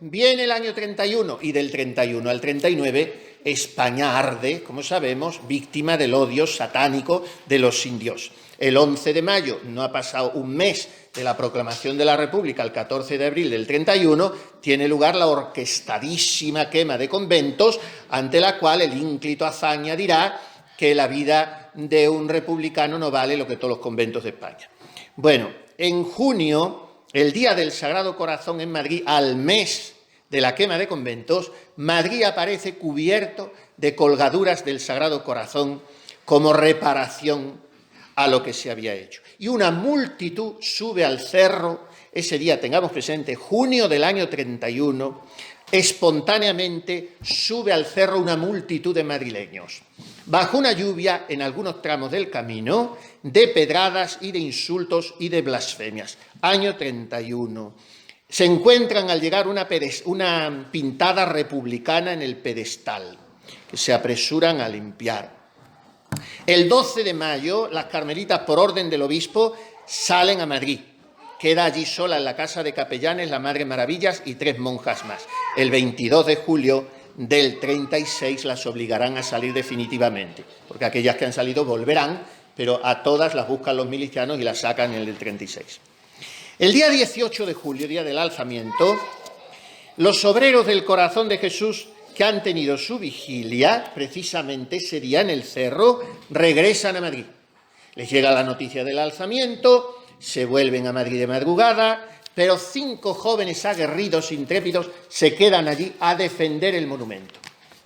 viene el año 31 y del 31 al 39 España arde, como sabemos, víctima del odio satánico de los sin Dios. El 11 de mayo, no ha pasado un mes de la proclamación de la República, el 14 de abril del 31, tiene lugar la orquestadísima quema de conventos, ante la cual el ínclito Azaña dirá que la vida de un republicano no vale lo que todos los conventos de España. Bueno, en junio, el Día del Sagrado Corazón en Madrid, al mes de la quema de conventos, Madrid aparece cubierto de colgaduras del Sagrado Corazón como reparación a lo que se había hecho. Y una multitud sube al cerro, ese día tengamos presente, junio del año 31, espontáneamente sube al cerro una multitud de madrileños, bajo una lluvia en algunos tramos del camino de pedradas y de insultos y de blasfemias. Año 31. Se encuentran al llegar una pintada republicana en el pedestal, que se apresuran a limpiar. El 12 de mayo, las carmelitas, por orden del obispo, salen a Madrid. Queda allí sola en la casa de capellanes la Madre Maravillas y 3 monjas más. El 22 de julio del 36 las obligarán a salir definitivamente, porque aquellas que han salido volverán, pero a todas las buscan los milicianos y las sacan en el del 36. El día 18 de julio, día del alzamiento, los obreros del Corazón de Jesús que han tenido su vigilia, precisamente ese día en el cerro, regresan a Madrid. Les llega la noticia del alzamiento, se vuelven a Madrid de madrugada, pero 5 jóvenes aguerridos, intrépidos, se quedan allí a defender el monumento.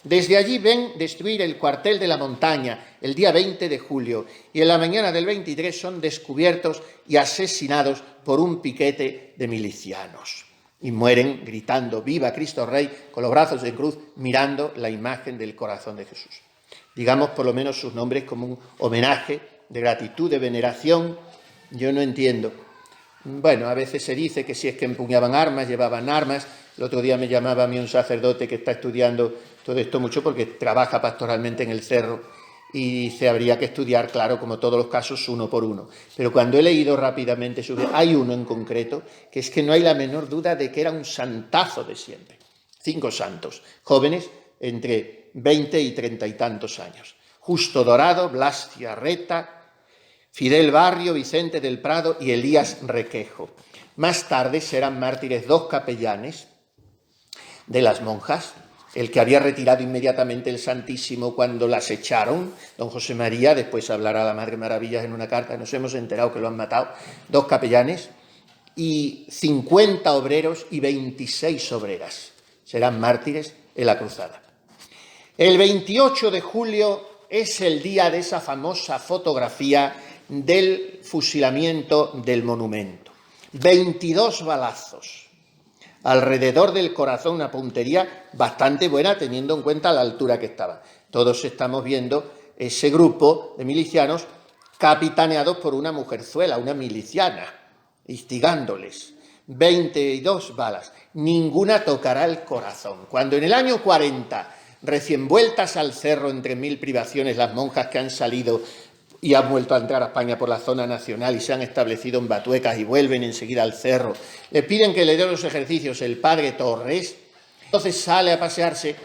Desde allí ven destruir el cuartel de la Montaña el día 20 de julio y en la mañana del 23 son descubiertos y asesinados por un piquete de milicianos. Y mueren gritando «Viva Cristo Rey», con los brazos en cruz, mirando la imagen del Corazón de Jesús. Digamos por lo menos sus nombres como un homenaje de gratitud, de veneración. Yo no entiendo. Bueno, a veces se dice que si es que empuñaban armas, llevaban armas. El otro día me llamaba a mí un sacerdote que está estudiando todo esto mucho porque trabaja pastoralmente en el cerro y dice, habría que estudiar, claro, como todos los casos, uno por uno. Pero cuando he leído rápidamente, hay uno en concreto, que es que no hay la menor duda de que era un santazo de siempre. 5 santos, jóvenes entre 20 y 30 y tantos años. Justo Dorado, Blas Ciarreta, Fidel Barrio, Vicente del Prado y Elías Requejo. Más tarde serán mártires 2 capellanes de las monjas, el que había retirado inmediatamente el Santísimo cuando las echaron, don José María, después hablará la Madre Maravillas en una carta, nos hemos enterado que lo han matado, 2 capellanes y 50 obreros y 26 obreras. Serán mártires en la cruzada. El 28 de julio es el día de esa famosa fotografía del fusilamiento del monumento. 22 balazos. Alrededor del Corazón, una puntería bastante buena teniendo en cuenta la altura que estaba. Todos estamos viendo ese grupo de milicianos capitaneados por una mujerzuela, una miliciana, instigándoles. 22 balas, ninguna tocará el corazón. Cuando en el año 40, recién vueltas al cerro entre 1000 privaciones, las monjas que han salido y han vuelto a entrar a España por la zona nacional y se han establecido en Batuecas y vuelven enseguida al cerro, le piden que le dé los ejercicios el padre Torres, entonces sale a pasearse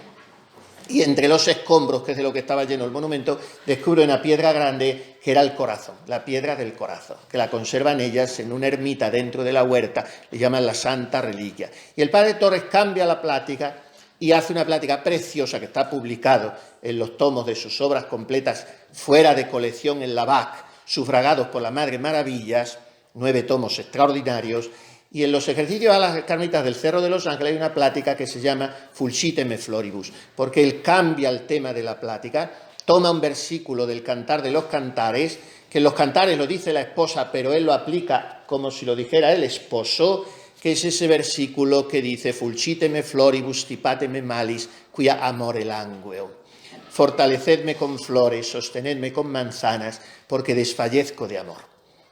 y entre los escombros, que es de lo que estaba lleno el monumento, descubre una piedra grande que era el corazón, la piedra del corazón, que la conservan ellas en una ermita dentro de la huerta, le llaman la Santa Reliquia. Y el padre Torres cambia la plática y hace una plática preciosa que está publicado en los tomos de sus obras completas fuera de colección en la BAC, sufragados por la Madre Maravillas, 9 tomos extraordinarios, y en los ejercicios a las carmelitas del Cerro de los Ángeles hay una plática que se llama Fulciteme Floribus, porque él cambia el tema de la plática, toma un versículo del Cantar de los Cantares, que en los Cantares lo dice la esposa, pero él lo aplica como si lo dijera el esposo, que es ese versículo que dice «Fulciteme floribus tipateme malis, quia amore langueo». Fortalecedme con flores, sostenedme con manzanas, porque desfallezco de amor.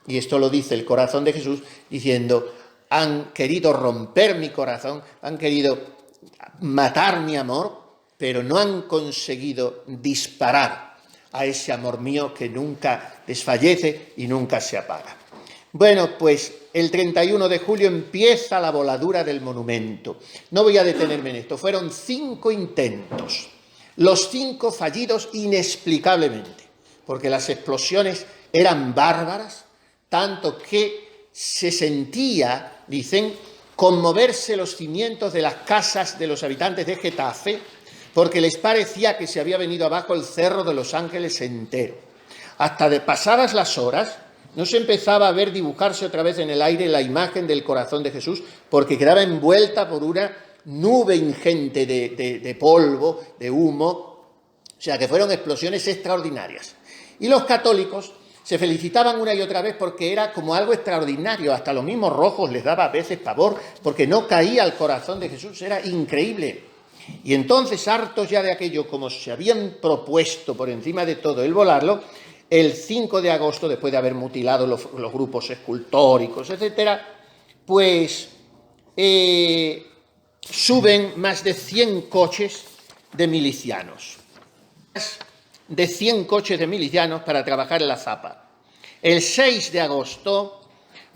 Y esto lo dice el Corazón de Jesús, diciendo, han querido romper mi corazón, han querido matar mi amor, pero no han conseguido disparar a ese amor mío que nunca desfallece y nunca se apaga. Bueno, pues el 31 de julio empieza la voladura del monumento. No voy a detenerme en esto, fueron 5 intentos, los 5 fallidos inexplicablemente, porque las explosiones eran bárbaras, tanto que se sentía, dicen, conmoverse los cimientos de las casas de los habitantes de Getafe, porque les parecía que se había venido abajo el Cerro de los Ángeles entero. Hasta de pasadas las horas, no se empezaba a ver dibujarse otra vez en el aire la imagen del corazón de Jesús, porque quedaba envuelta por una nube ingente de polvo, de humo, o sea que fueron explosiones extraordinarias. Y los católicos se felicitaban una y otra vez porque era como algo extraordinario, hasta los mismos rojos les daba a veces pavor, porque no caía el corazón de Jesús, era increíble. Y entonces, hartos ya de aquello, como se habían propuesto por encima de todo el volarlo, el 5 de agosto, después de haber mutilado los grupos escultóricos, etcétera, pues suben más de 100 coches de milicianos. De 100 coches de milicianos para trabajar en la Zapa. El 6 de agosto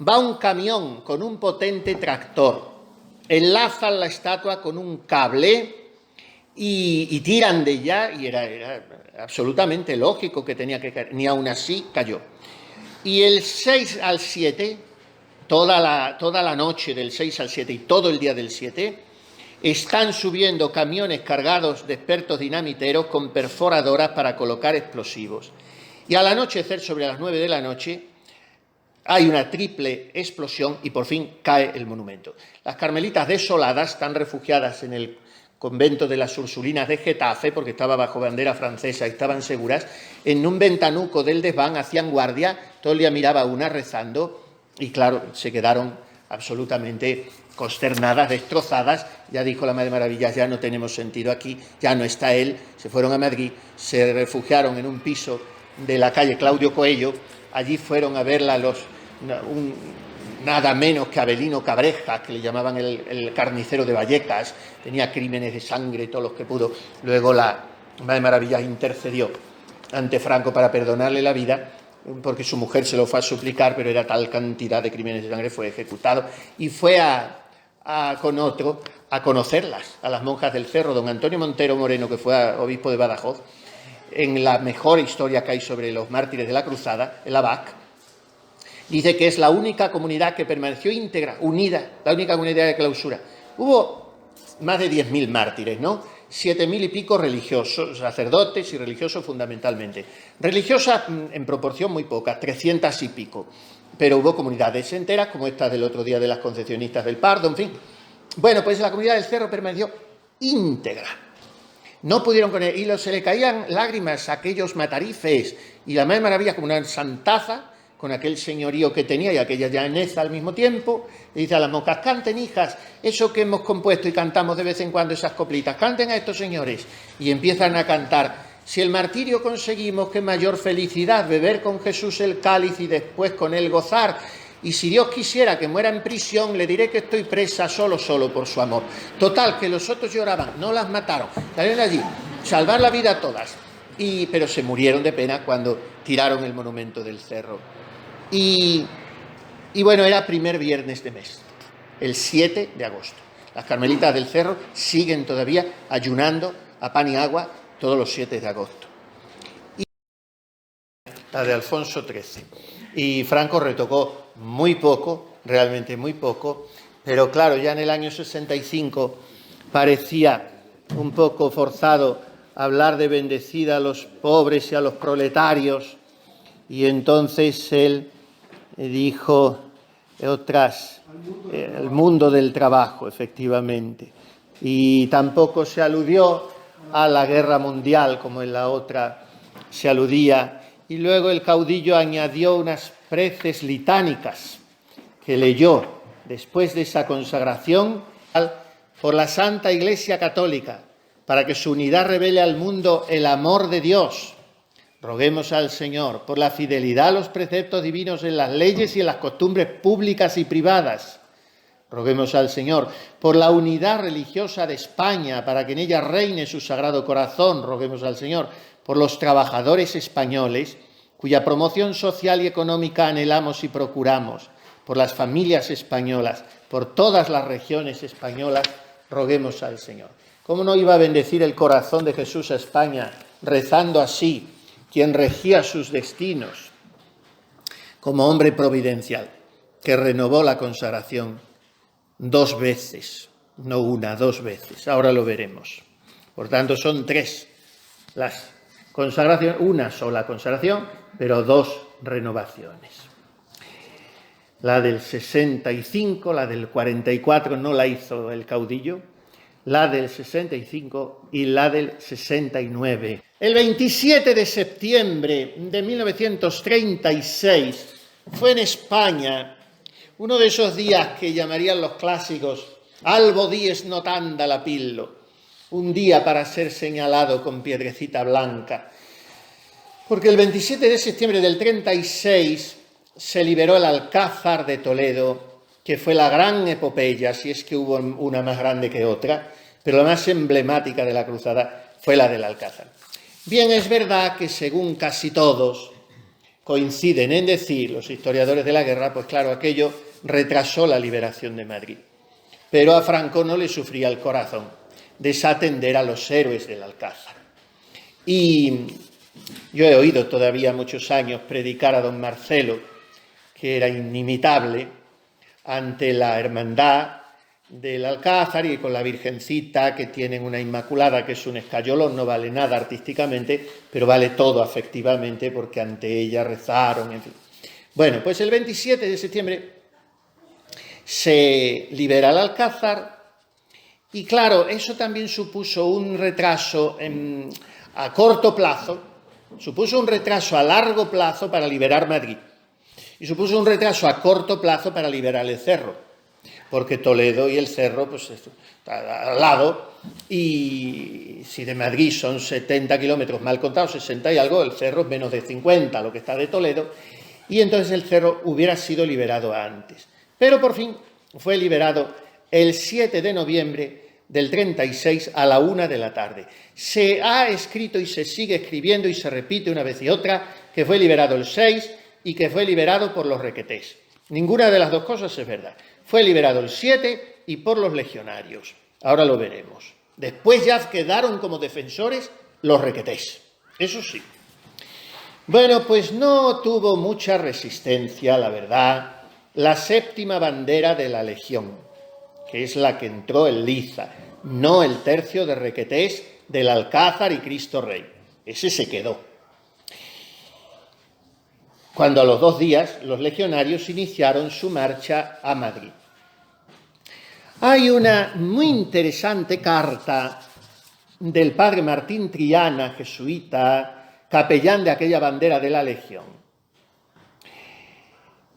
va un camión con un potente tractor, enlazan la estatua con un cable y tiran de ella, y era absolutamente lógico que tenía que caer, ni aún así cayó. Y el 6 al 7, toda la noche del 6 al 7 y todo el día del 7, están subiendo camiones cargados de expertos dinamiteros con perforadoras para colocar explosivos. Y al anochecer, sobre las 9 de la noche, hay una triple explosión y por fin cae el monumento. Las carmelitas desoladas están refugiadas en el convento de las Ursulinas de Getafe, porque estaba bajo bandera francesa y estaban seguras, en un ventanuco del desván hacían guardia, todo el día miraba una rezando y claro, se quedaron absolutamente consternadas, destrozadas. Ya dijo la Madre Maravillas, ya no tenemos sentido aquí, ya no está él. Se fueron a Madrid, se refugiaron en un piso de la calle Claudio Coello. Allí fueron a verla nada menos que Avelino Cabrejas, que le llamaban el carnicero de Vallecas. Tenía crímenes de sangre, todos los que pudo. Luego la Madre Maravillas intercedió ante Franco para perdonarle la vida, porque su mujer se lo fue a suplicar, pero era tal cantidad de crímenes de sangre, fue ejecutado. Y fue con otro a conocerlas, a las monjas del Cerro, don Antonio Montero Moreno, que fue obispo de Badajoz, en la mejor historia que hay sobre los mártires de la Cruzada, el ABAC, dice que es la única comunidad que permaneció íntegra, unida, la única comunidad de clausura. Hubo más de 10.000 mártires, ¿no? 7.000 y pico religiosos, sacerdotes y religiosos fundamentalmente. Religiosas en proporción muy pocas, 300 y pico. Pero hubo comunidades enteras, como esta del otro día de las Concepcionistas del Pardo, en fin. Bueno, pues la comunidad del Cerro permaneció íntegra. No pudieron con él, y se le caían lágrimas a aquellos matarifes, y la Madre Maravilla, como una santaza, con aquel señorío que tenía y aquella llaneza al mismo tiempo, le dice a las monjas: canten, hijas, eso que hemos compuesto y cantamos de vez en cuando, esas coplitas, canten a estos señores. Y empiezan a cantar: si el martirio conseguimos, qué mayor felicidad, beber con Jesús el cáliz y después con él gozar. Y si Dios quisiera que muera en prisión, le diré que estoy presa solo por su amor. Total, que los otros lloraban, no las mataron, salieron allí, salvar la vida a todas. Pero se murieron de pena cuando tiraron el monumento del cerro. Y bueno, era primer viernes de mes, el 7 de agosto. Las carmelitas del Cerro siguen todavía ayunando a pan y agua todos los 7 de agosto. Y la de Alfonso XIII. Y Franco retocó muy poco, realmente muy poco, pero claro, ya en el año 65 parecía un poco forzado hablar de bendecida a los pobres y a los proletarios, y entonces él dijo el mundo del trabajo, efectivamente, y tampoco se aludió a la guerra mundial como en la otra se aludía, y luego el caudillo añadió unas preces litánicas que leyó después de esa consagración por la Santa Iglesia Católica, para que su unidad revele al mundo el amor de Dios. Roguemos al Señor por la fidelidad a los preceptos divinos en las leyes y en las costumbres públicas y privadas. Roguemos al Señor por la unidad religiosa de España, para que en ella reine su Sagrado Corazón. Roguemos al Señor por los trabajadores españoles, cuya promoción social y económica anhelamos y procuramos, por las familias españolas, por todas las regiones españolas, roguemos al Señor. ¿Cómo no iba a bendecir el corazón de Jesús a España, rezando así, quien regía sus destinos, como hombre providencial, que renovó la consagración 2 veces, no una, 2 veces, ahora lo veremos. Por tanto, son 3 las consagraciones, una sola consagración, pero 2 renovaciones. La del 65, la del 44 no la hizo el caudillo, la del 65 y la del 69. El 27 de septiembre de 1936 fue en España uno de esos días que llamarían los clásicos albo dies notanda la pillo, un día para ser señalado con piedrecita blanca, porque el 27 de septiembre del 36 se liberó el Alcázar de Toledo, que fue la gran epopeya, si es que hubo una más grande que otra, pero la más emblemática de la cruzada fue la del Alcázar. Bien, es verdad que según casi todos coinciden en decir, los historiadores de la guerra, pues claro, aquello retrasó la liberación de Madrid. Pero a Franco no le sufría el corazón desatender a los héroes del Alcázar. Y yo he oído todavía muchos años predicar a don Marcelo, que era inimitable ante la hermandad del Alcázar y con la Virgencita, que tienen una Inmaculada, que es un escayolón, no vale nada artísticamente, pero vale todo afectivamente, porque ante ella rezaron, en fin. Bueno, pues el 27 de septiembre se libera el Alcázar y claro, eso también supuso un retraso a corto plazo, supuso un retraso a largo plazo para liberar Madrid y supuso un retraso a corto plazo para liberar el Cerro, porque Toledo y el Cerro pues está al lado, y si de Madrid son 70 kilómetros mal contados, 60 y algo, el Cerro es menos de 50, lo que está de Toledo, y entonces el Cerro hubiera sido liberado antes. Pero por fin fue liberado el 7 de noviembre del 36 a la 1 de la tarde. Se ha escrito y se sigue escribiendo y se repite una vez y otra que fue liberado el 6 y que fue liberado por los requetés. Ninguna de las dos cosas es verdad. Fue liberado el 7 y por los legionarios. Ahora lo veremos. Después ya quedaron como defensores los requetés. Eso sí. Bueno, pues no tuvo mucha resistencia, la verdad, la 7ª bandera de la Legión, que es la que entró en liza, no el tercio de requetés del Alcázar y Cristo Rey. Ese se quedó. Cuando a los 2 días los legionarios iniciaron su marcha a Madrid. Hay una muy interesante carta del padre Martín Triana, jesuita, capellán de aquella bandera de la Legión,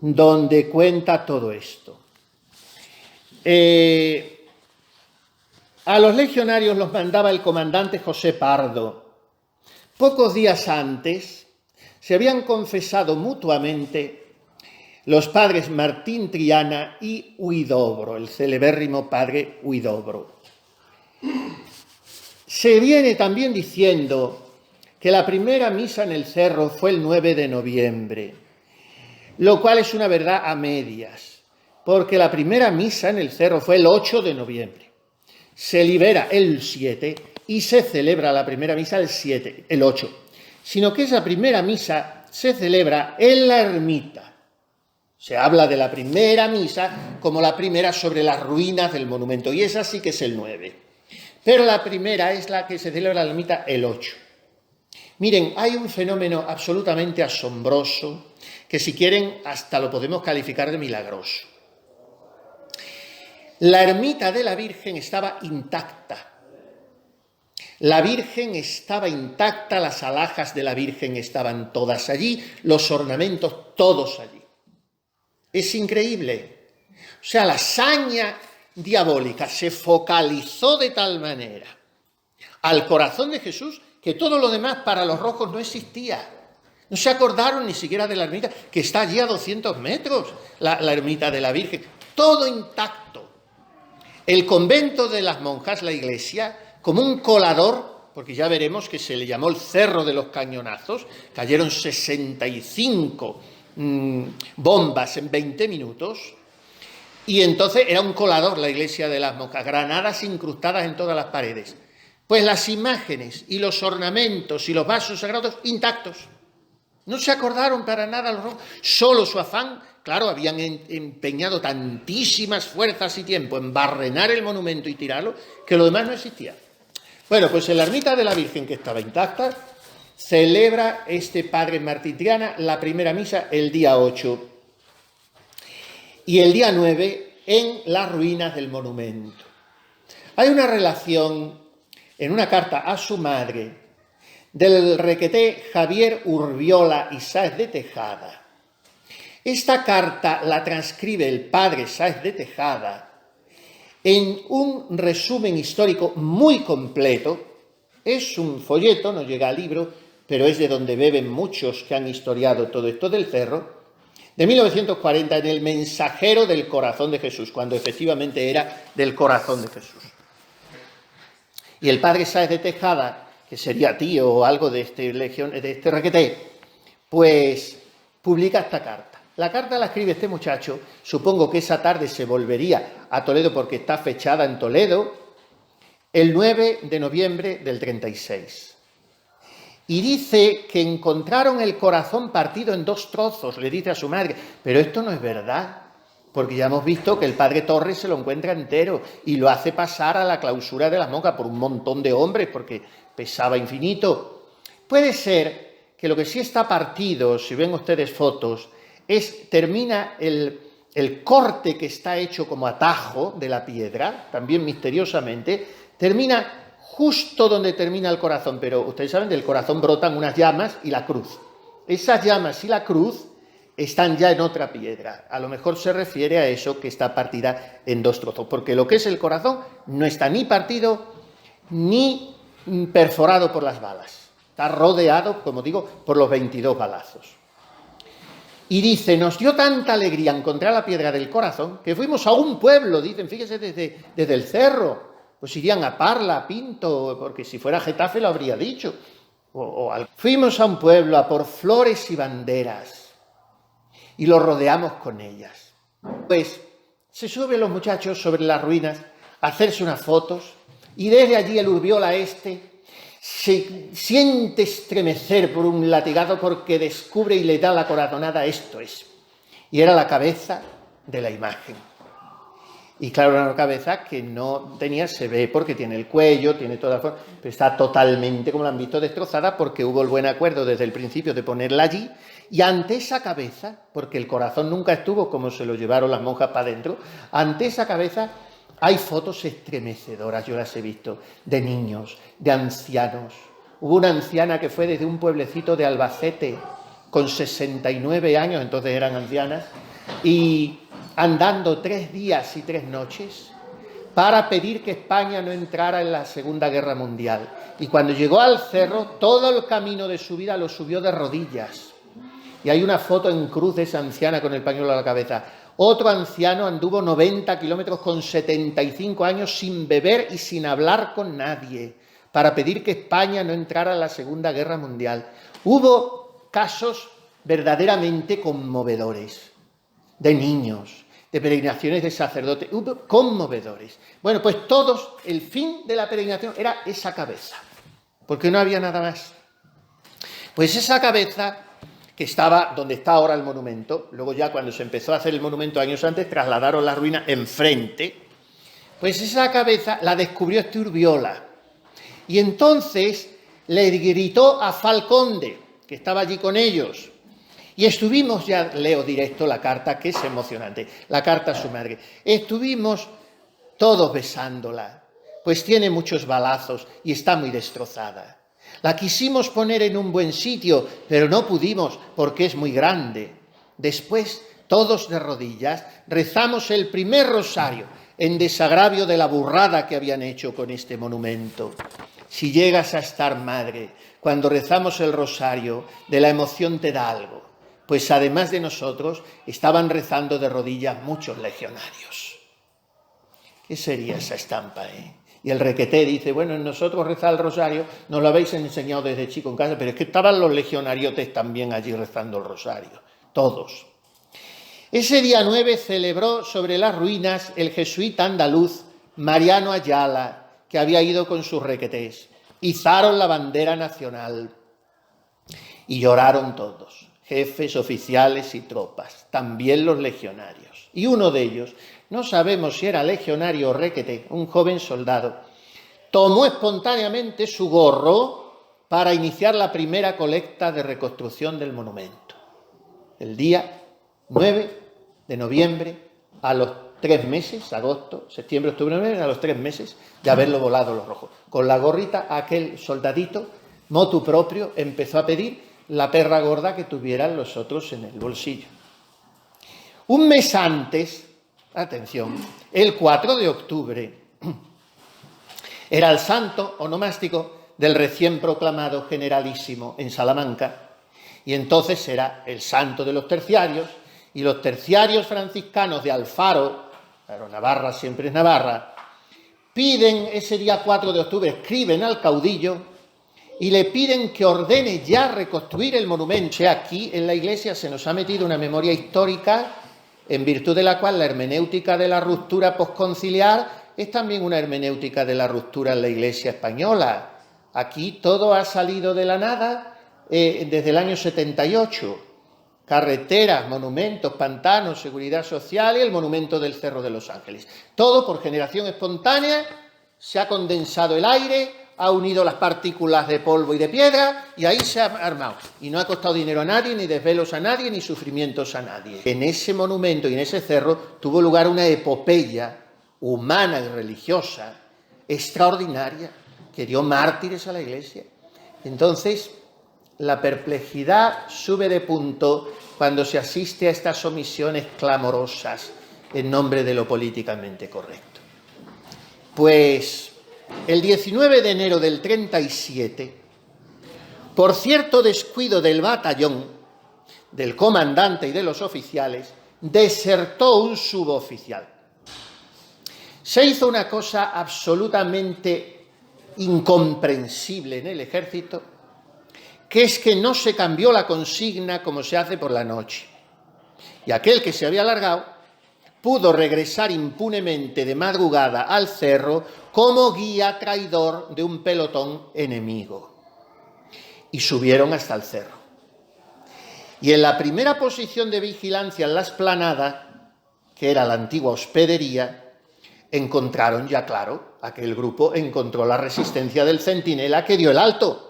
donde cuenta todo esto. A los legionarios los mandaba el comandante José Pardo. Pocos días antes se habían confesado mutuamente los padres Martín Triana y Huidobro, el celebérrimo padre Huidobro. Se viene también diciendo que la primera misa en el Cerro fue el 9 de noviembre, lo cual es una verdad a medias, porque la primera misa en el Cerro fue el 8 de noviembre. Se libera el 7 y se celebra la primera misa el 8, sino que esa primera misa se celebra en la ermita. Se habla de la primera misa como la primera sobre las ruinas del monumento, y esa sí que es el 9. Pero la primera es la que se celebra en la ermita el 8. Miren, hay un fenómeno absolutamente asombroso que, si quieren, hasta lo podemos calificar de milagroso. La ermita de la Virgen estaba intacta. La Virgen estaba intacta, las alhajas de la Virgen estaban todas allí, los ornamentos todos allí. Es increíble. O sea, la saña diabólica se focalizó de tal manera al corazón de Jesús que todo lo demás para los rojos no existía. No se acordaron ni siquiera de la ermita, que está allí a 200 metros, la ermita de la Virgen. Todo intacto. El convento de las monjas, la iglesia, como un colador, porque ya veremos que se le llamó el Cerro de los Cañonazos, cayeron 65 bombas en 20 minutos, y entonces era un colador la iglesia de las Monjas, granadas incrustadas en todas las paredes. Pues las imágenes y los ornamentos y los vasos sagrados intactos. No se acordaron para nada los romanos, solo su afán, claro, habían empeñado tantísimas fuerzas y tiempo en barrenar el monumento y tirarlo, que lo demás no existía. Bueno, pues en la ermita de la Virgen, que estaba intacta, celebra este padre Martín Triana la primera misa el día 8 y el día 9 en las ruinas del monumento. Hay una relación en una carta a su madre del requeté Javier Urbiola y Sáez de Tejada. Esta carta la transcribe el padre Sáez de Tejada en un resumen histórico muy completo. Es un folleto, no llega al libro, pero es de donde beben muchos que han historiado todo esto del cerro, de 1940, en el Mensajero del Corazón de Jesús, cuando efectivamente era del Corazón de Jesús. Y el padre Sáez de Tejada, que sería tío o algo de este requeté, pues publica esta carta. La carta la escribe este muchacho, supongo que esa tarde se volvería a Toledo porque está fechada en Toledo, el 9 de noviembre del 36. Y dice que encontraron el corazón partido en 2 trozos, le dice a su madre, pero esto no es verdad, porque ya hemos visto que el padre Torres se lo encuentra entero y lo hace pasar a la clausura de las monjas por un montón de hombres, porque pesaba infinito. Puede ser que lo que sí está partido, si ven ustedes fotos, termina el corte que está hecho como atajo de la piedra, también misteriosamente, termina justo donde termina el corazón, pero ustedes saben, del corazón brotan unas llamas y la cruz. Esas llamas y la cruz están ya en otra piedra. A lo mejor se refiere a eso que está partida en 2 trozos, porque lo que es el corazón no está ni partido ni perforado por las balas. Está rodeado, como digo, por los 22 balazos. Y dice, nos dio tanta alegría encontrar la piedra del corazón que fuimos a un pueblo, dicen, fíjese, desde el cerro. Pues irían a Parla, a Pinto, porque si fuera Getafe lo habría dicho. Fuimos a un pueblo a por flores y banderas y lo rodeamos con ellas. Pues se suben los muchachos sobre las ruinas a hacerse unas fotos y desde allí el Urbiola se siente estremecer por un latigazo porque descubre y le da la corazonada, esto es. Y era la cabeza de la imagen. Y claro, una cabeza que no tenía, se ve porque tiene el cuello, tiene toda la forma, pero está totalmente, como lo han visto, destrozada porque hubo el buen acuerdo desde el principio de ponerla allí, y ante esa cabeza, porque el corazón nunca estuvo como se lo llevaron las monjas para adentro, ante esa cabeza hay fotos estremecedoras, yo las he visto, de niños, de ancianos. Hubo una anciana que fue desde un pueblecito de Albacete, con 69 años, entonces eran ancianas, y andando 3 días y 3 noches para pedir que España no entrara en la Segunda Guerra Mundial. Y cuando llegó al cerro, todo el camino de su vida lo subió de rodillas. Y hay una foto en cruz de esa anciana con el pañuelo a la cabeza. Otro anciano anduvo 90 kilómetros con 75 años sin beber y sin hablar con nadie para pedir que España no entrara en la Segunda Guerra Mundial. Hubo casos verdaderamente conmovedores de niños, de peregrinaciones de sacerdotes, conmovedores. Bueno, pues todos, el fin de la peregrinación era esa cabeza, porque no había nada más. Pues esa cabeza, que estaba donde está ahora el monumento, luego ya cuando se empezó a hacer el monumento años antes, trasladaron la ruina enfrente, pues esa cabeza la descubrió este Urbiola. Y entonces le gritó a Falconde, que estaba allí con ellos, y estuvimos, ya leo directo la carta, que es emocionante, la carta a su madre. Estuvimos todos besándola, pues tiene muchos balazos y está muy destrozada. La quisimos poner en un buen sitio, pero no pudimos porque es muy grande. Después, todos de rodillas, rezamos el primer rosario en desagravio de la burrada que habían hecho con este monumento. Si llegas a estar, madre, cuando rezamos el rosario, de la emoción te da algo. Pues además de nosotros, estaban rezando de rodillas muchos legionarios. ¿Qué sería esa estampa, Y el requeté dice, bueno, nosotros rezar el rosario, nos lo habéis enseñado desde chico en casa, pero es que estaban los legionariotes también allí rezando el rosario. todos. Ese día 9 celebró sobre las ruinas el jesuita andaluz Mariano Ayala, que había ido con sus requetés. Izaron la bandera nacional y lloraron todos, jefes, oficiales y tropas, también los legionarios. Y uno de ellos, no sabemos si era legionario o requeté, un joven soldado, tomó espontáneamente su gorro para iniciar la primera colecta de reconstrucción del monumento. El día 9 de noviembre, a los 3 meses, agosto, septiembre, octubre, noviembre, a los 3 meses de haberlo volado los rojos. Con la gorrita, aquel soldadito, motu propio, empezó a pedir la perra gorda que tuvieran los otros en el bolsillo. Un mes antes, atención, el 4 de octubre, era el santo onomástico del recién proclamado generalísimo en Salamanca, y entonces era el santo de los terciarios, y los terciarios franciscanos de Alfaro, claro, Navarra siempre es Navarra, piden ese día 4 de octubre, escriben al caudillo y le piden que ordene ya reconstruir el monumento. Aquí en la Iglesia se nos ha metido una memoria histórica en virtud de la cual la hermenéutica de la ruptura posconciliar es también una hermenéutica de la ruptura en la Iglesia española. Aquí todo ha salido de la nada desde el año 78. Carreteras, monumentos, pantanos, seguridad social y el monumento del Cerro de los Ángeles. Todo por generación espontánea, se ha condensado el aire, ha unido las partículas de polvo y de piedra y ahí se ha armado. Y no ha costado dinero a nadie, ni desvelos a nadie, ni sufrimientos a nadie. En ese monumento y en ese cerro tuvo lugar una epopeya humana y religiosa extraordinaria que dio mártires a la Iglesia. Entonces, la perplejidad sube de punto cuando se asiste a estas omisiones clamorosas en nombre de lo políticamente correcto. Pues el 19 de enero del 37, por cierto descuido del batallón, del comandante y de los oficiales, desertó un suboficial. Se hizo una cosa absolutamente incomprensible en el ejército, que es que no se cambió la consigna como se hace por la noche. Y aquel que se había largado pudo regresar impunemente de madrugada al cerro como guía traidor de un pelotón enemigo. Y subieron hasta el cerro. Y en la primera posición de vigilancia en la explanada, que era la antigua hospedería, encontraron ya claro, aquel grupo encontró la resistencia del centinela que dio el alto.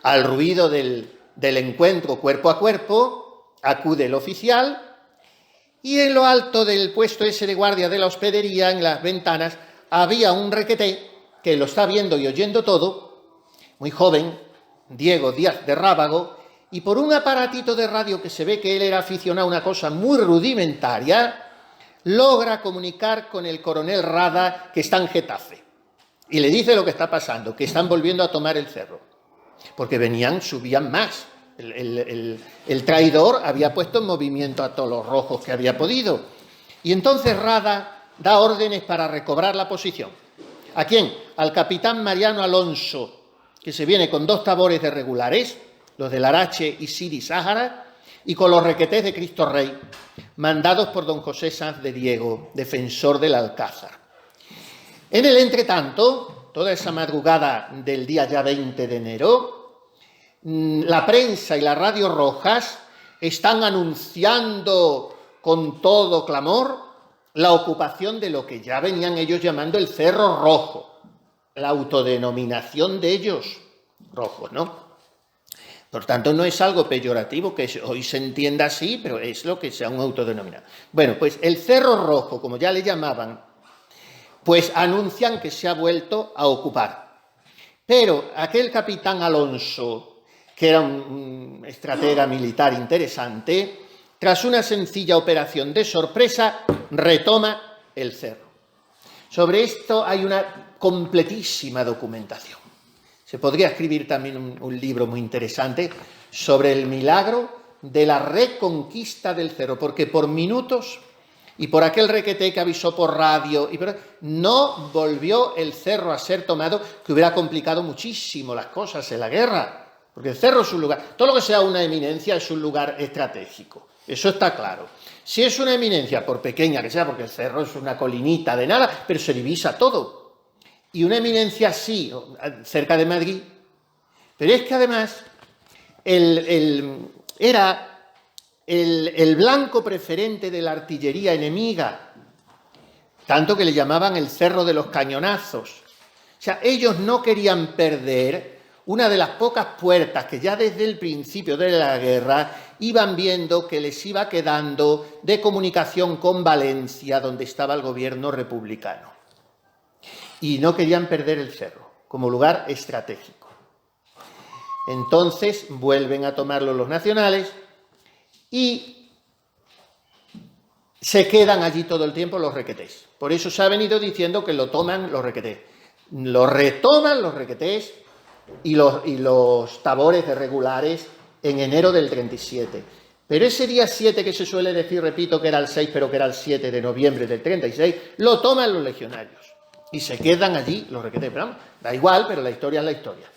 Al ruido del encuentro cuerpo a cuerpo, acude el oficial y en lo alto del puesto ese de guardia de la hospedería, en las ventanas, había un requeté que lo está viendo y oyendo todo, muy joven, Diego Díaz de Rábago, y por un aparatito de radio que se ve que él era aficionado a una cosa muy rudimentaria, logra comunicar con el coronel Rada que está en Getafe y le dice lo que está pasando, que están volviendo a tomar el cerro. Porque subían más. El traidor había puesto en movimiento a todos los rojos que había podido. Y entonces Rada da órdenes para recobrar la posición. ¿A quién? Al capitán Mariano Alonso, que se viene con 2 tabores de regulares, los de Larache y Siri Sáhara, y con los requetés de Cristo Rey, mandados por don José Sanz de Diego, defensor del Alcázar. En el entretanto, toda esa madrugada del día ya 20 de enero, la prensa y las radios rojas están anunciando con todo clamor la ocupación de lo que ya venían ellos llamando el Cerro Rojo, la autodenominación de ellos, rojos, ¿no? Por tanto, no es algo peyorativo que hoy se entienda así, pero es lo que se han autodenominado. Bueno, pues el Cerro Rojo, como ya le llamaban, pues anuncian que se ha vuelto a ocupar. Pero aquel capitán Alonso, que era un estratega militar interesante, tras una sencilla operación de sorpresa, retoma el cerro. Sobre esto hay una completísima documentación. Se podría escribir también un libro muy interesante sobre el milagro de la reconquista del cerro, porque por minutos y por aquel requeté que avisó por radio, no volvió el cerro a ser tomado, que hubiera complicado muchísimo las cosas en la guerra. Porque el cerro es un lugar, todo lo que sea una eminencia es un lugar estratégico, eso está claro. Si es una eminencia, por pequeña que sea, porque el cerro es una colinita de nada, pero se divisa todo. Y una eminencia así, cerca de Madrid, pero es que además era el blanco preferente de la artillería enemiga, tanto que le llamaban el Cerro de los Cañonazos. O sea, ellos no querían perder una de las pocas puertas que ya desde el principio de la guerra iban viendo que les iba quedando de comunicación con Valencia, donde estaba el gobierno republicano. Y no querían perder el cerro como lugar estratégico. Entonces vuelven a tomarlo los nacionales y se quedan allí todo el tiempo los requetés. Por eso se ha venido diciendo que lo toman los requetés. Lo retoman los requetés y los tabores de regulares en enero del 37. Pero ese día 7 que se suele decir, repito, que era el 6, pero que era el 7 de noviembre del 36, lo toman los legionarios. Y se quedan allí los requetés. Pero vamos, da igual, pero la historia es la historia.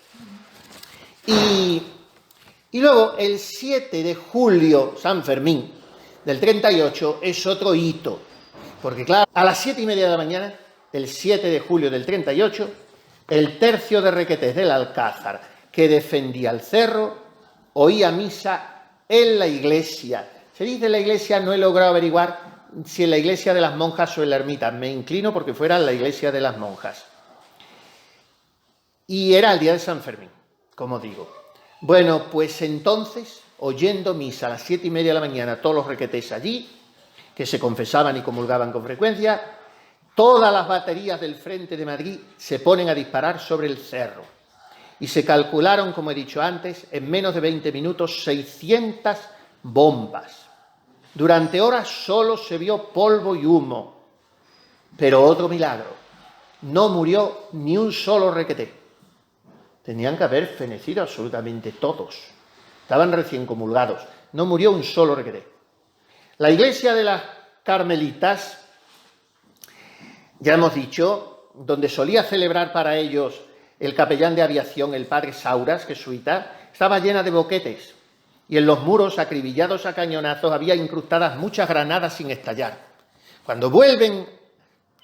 Y luego, el 7 de julio, San Fermín, del 38, es otro hito. Porque claro, a las 7:30 de la mañana, el 7 de julio del 38, el tercio de requetés del Alcázar, que defendía el cerro, oía misa en la iglesia. Se dice la iglesia, no he logrado averiguar si en la iglesia de las monjas o en la ermita. Me inclino porque fuera la iglesia de las monjas. Y era el día de San Fermín, como digo. Bueno, pues entonces, oyendo misa a las 7:30 de la mañana, todos los requetés allí, que se confesaban y comulgaban con frecuencia, todas las baterías del frente de Madrid se ponen a disparar sobre el cerro. Y se calcularon, como he dicho antes, en menos de 20 minutos 600 bombas. Durante horas solo se vio polvo y humo. Pero otro milagro, no murió ni un solo requeté. Tenían que haber fenecido absolutamente todos. Estaban recién comulgados. No murió un solo requeté. La iglesia de las Carmelitas, ya hemos dicho, donde solía celebrar para ellos el capellán de aviación, el padre Sauras, jesuita, estaba llena de boquetes. Y en los muros, acribillados a cañonazos, había incrustadas muchas granadas sin estallar. Cuando vuelven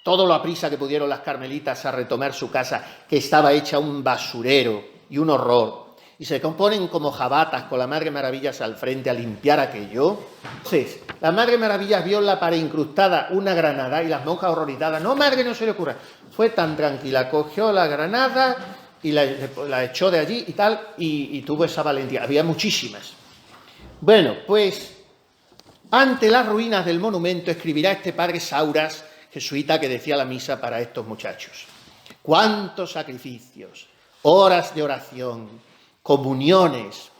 todo lo aprisa que pudieron las carmelitas a retomar su casa, que estaba hecha un basurero y un horror, y se componen como jabatas con la Madre Maravillas al frente a limpiar aquello. Sí, la Madre Maravillas vio en la pared incrustada una granada y las monjas horrorizadas, no, madre, no se le ocurra. Fue tan tranquila, cogió la granada y la echó de allí y tal, y tuvo esa valentía. Había muchísimas. Bueno, pues ante las ruinas del monumento escribirá este padre Sauras, jesuita, que decía la misa para estos muchachos. Cuántos sacrificios, horas de oración, comuniones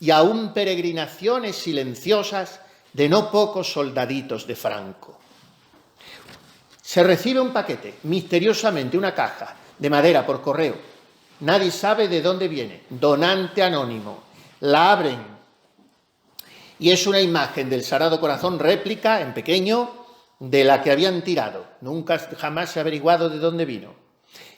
y aún peregrinaciones silenciosas de no pocos soldaditos de Franco. Se recibe un paquete, misteriosamente una caja de madera por correo. Nadie sabe de dónde viene, donante anónimo. La abren y es una imagen del Sagrado Corazón, réplica en pequeño, de la que habían tirado. Nunca jamás se ha averiguado de dónde vino.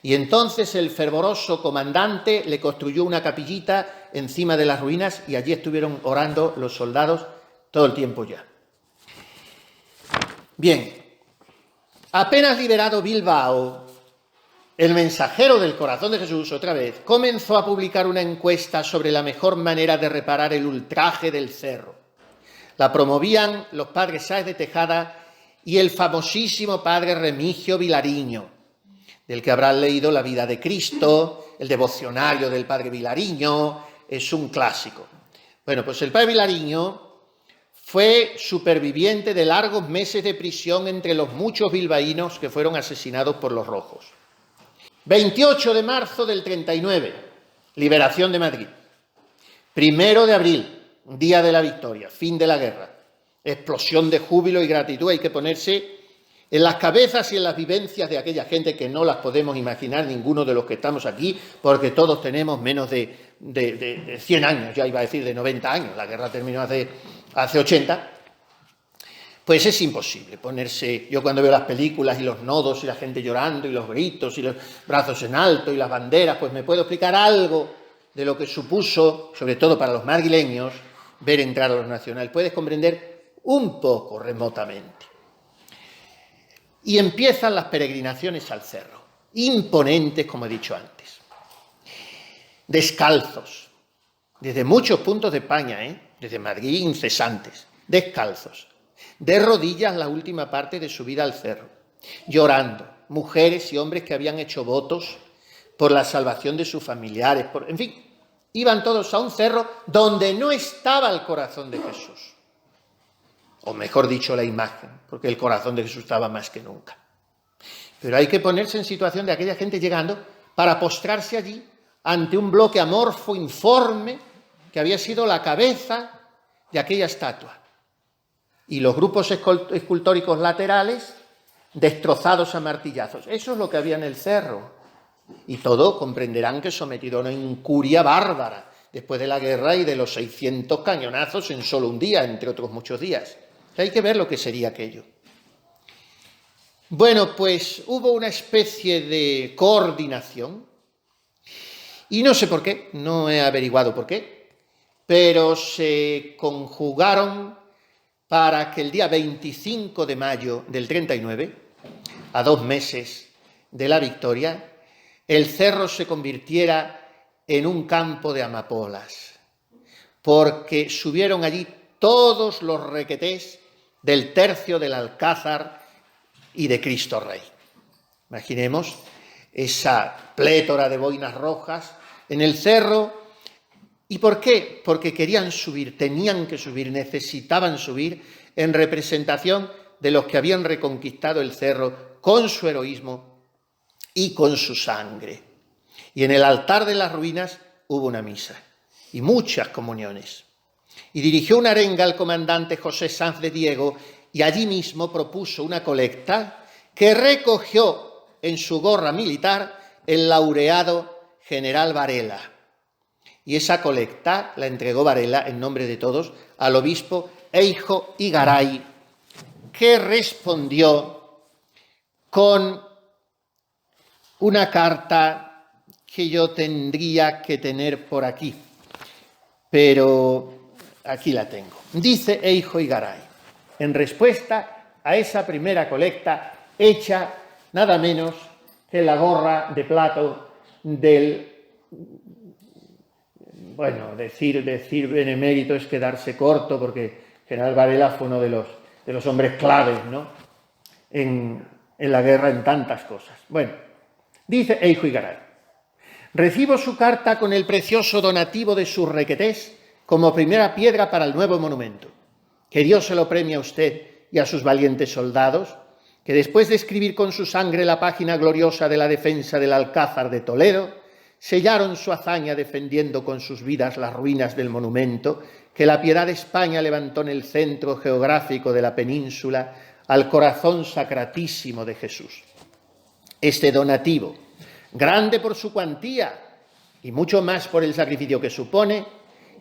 Y entonces el fervoroso comandante le construyó una capillita encima de las ruinas y allí estuvieron orando los soldados todo el tiempo ya. Bien, apenas liberado Bilbao, el mensajero del Corazón de Jesús, otra vez, comenzó a publicar una encuesta sobre la mejor manera de reparar el ultraje del cerro. La promovían los padres Sáez de Tejada y el famosísimo padre Remigio Vilariño, del que habrán leído La vida de Cristo, el devocionario del padre Vilariño, es un clásico. Bueno, pues el padre Vilariño fue superviviente de largos meses de prisión entre los muchos bilbaínos que fueron asesinados por los rojos. 28 de marzo del 39, liberación de Madrid. 1 de abril, día de la victoria, fin de la guerra. Explosión de júbilo y gratitud. Hay que ponerse en las cabezas y en las vivencias de aquella gente que no las podemos imaginar ninguno de los que estamos aquí, porque todos tenemos menos de 100 años, ya iba a decir de 90 años, la guerra terminó hace 80, pues es imposible ponerse. Yo cuando veo las películas y los nodos y la gente llorando y los gritos y los brazos en alto y las banderas, pues me puedo explicar algo de lo que supuso, sobre todo para los madrileños, ver entrar a los nacionales. Puedes comprender un poco remotamente. Y empiezan las peregrinaciones al cerro, imponentes, como he dicho antes, descalzos, desde muchos puntos de España, desde Madrid, incesantes, descalzos, de rodillas la última parte de su vida al cerro, llorando, mujeres y hombres que habían hecho votos por la salvación de sus familiares, en fin, iban todos a un cerro donde no estaba el corazón de Jesús. O mejor dicho, la imagen, porque el corazón de Jesús estaba más que nunca. Pero hay que ponerse en situación de aquella gente llegando para postrarse allí ante un bloque amorfo, informe, que había sido la cabeza de aquella estatua. Y los grupos escultóricos laterales destrozados a martillazos. Eso es lo que había en el cerro. Y todo comprenderán que sometido a una incuria bárbara, después de la guerra y de los 600 cañonazos en solo un día, entre otros muchos días. Hay que ver lo que sería aquello. Bueno, pues hubo una especie de coordinación, y no sé por qué, no he averiguado por qué, pero se conjugaron para que el día 25 de mayo del 39, a 2 meses de la victoria, el cerro se convirtiera en un campo de amapolas, porque subieron allí todos los requetés del tercio del Alcázar y de Cristo Rey. Imaginemos esa plétora de boinas rojas en el cerro. ¿Y por qué? Porque querían subir, tenían que subir, necesitaban subir en representación de los que habían reconquistado el cerro con su heroísmo y con su sangre. Y en el altar de las ruinas hubo una misa y muchas comuniones. Y dirigió una arenga al comandante José Sanz de Diego y allí mismo propuso una colecta que recogió en su gorra militar el laureado general Varela. Y esa colecta la entregó Varela en nombre de todos al obispo Eijo y Garay, que respondió con una carta que yo tendría que tener por aquí, pero aquí la tengo. Dice Eijo y Garay, en respuesta a esa primera colecta hecha nada menos que la gorra de plato del... Bueno, decir benemérito es quedarse corto, porque general Varela fue uno de los hombres claves, ¿no?, en la guerra en tantas cosas. Bueno, dice Eijo y Garay, recibo su carta con el precioso donativo de sus requetés como primera piedra para el nuevo monumento. Que Dios se lo premie a usted y a sus valientes soldados, que después de escribir con su sangre la página gloriosa de la defensa del Alcázar de Toledo, sellaron su hazaña defendiendo con sus vidas las ruinas del monumento que la piedad de España levantó en el centro geográfico de la península al corazón sacratísimo de Jesús. Este donativo, grande por su cuantía y mucho más por el sacrificio que supone,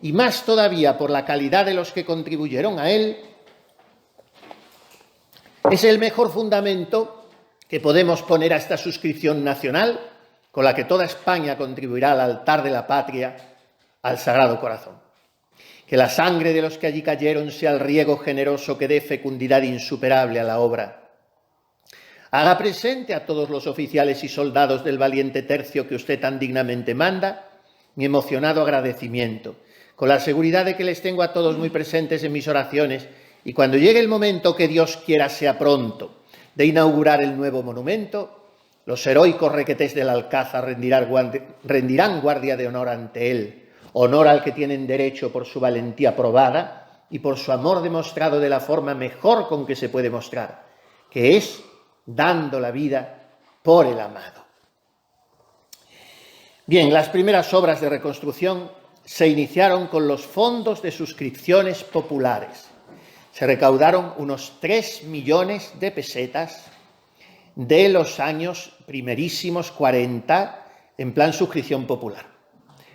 y más todavía por la calidad de los que contribuyeron a él, es el mejor fundamento que podemos poner a esta suscripción nacional con la que toda España contribuirá al altar de la patria, al Sagrado Corazón. Que la sangre de los que allí cayeron sea el riego generoso que dé fecundidad insuperable a la obra. Haga presente a todos los oficiales y soldados del valiente tercio que usted tan dignamente manda mi emocionado agradecimiento, con la seguridad de que les tengo a todos muy presentes en mis oraciones, y cuando llegue el momento, que Dios quiera sea pronto, de inaugurar el nuevo monumento, los heroicos requetés del Alcázar rendirán guardia de honor ante él, honor al que tienen derecho por su valentía probada y por su amor demostrado de la forma mejor con que se puede mostrar, que es dando la vida por el amado. Bien, las primeras obras de reconstrucción se iniciaron con los fondos de suscripciones populares. Se recaudaron unos 3 millones de pesetas de los años primerísimos 40 en plan suscripción popular,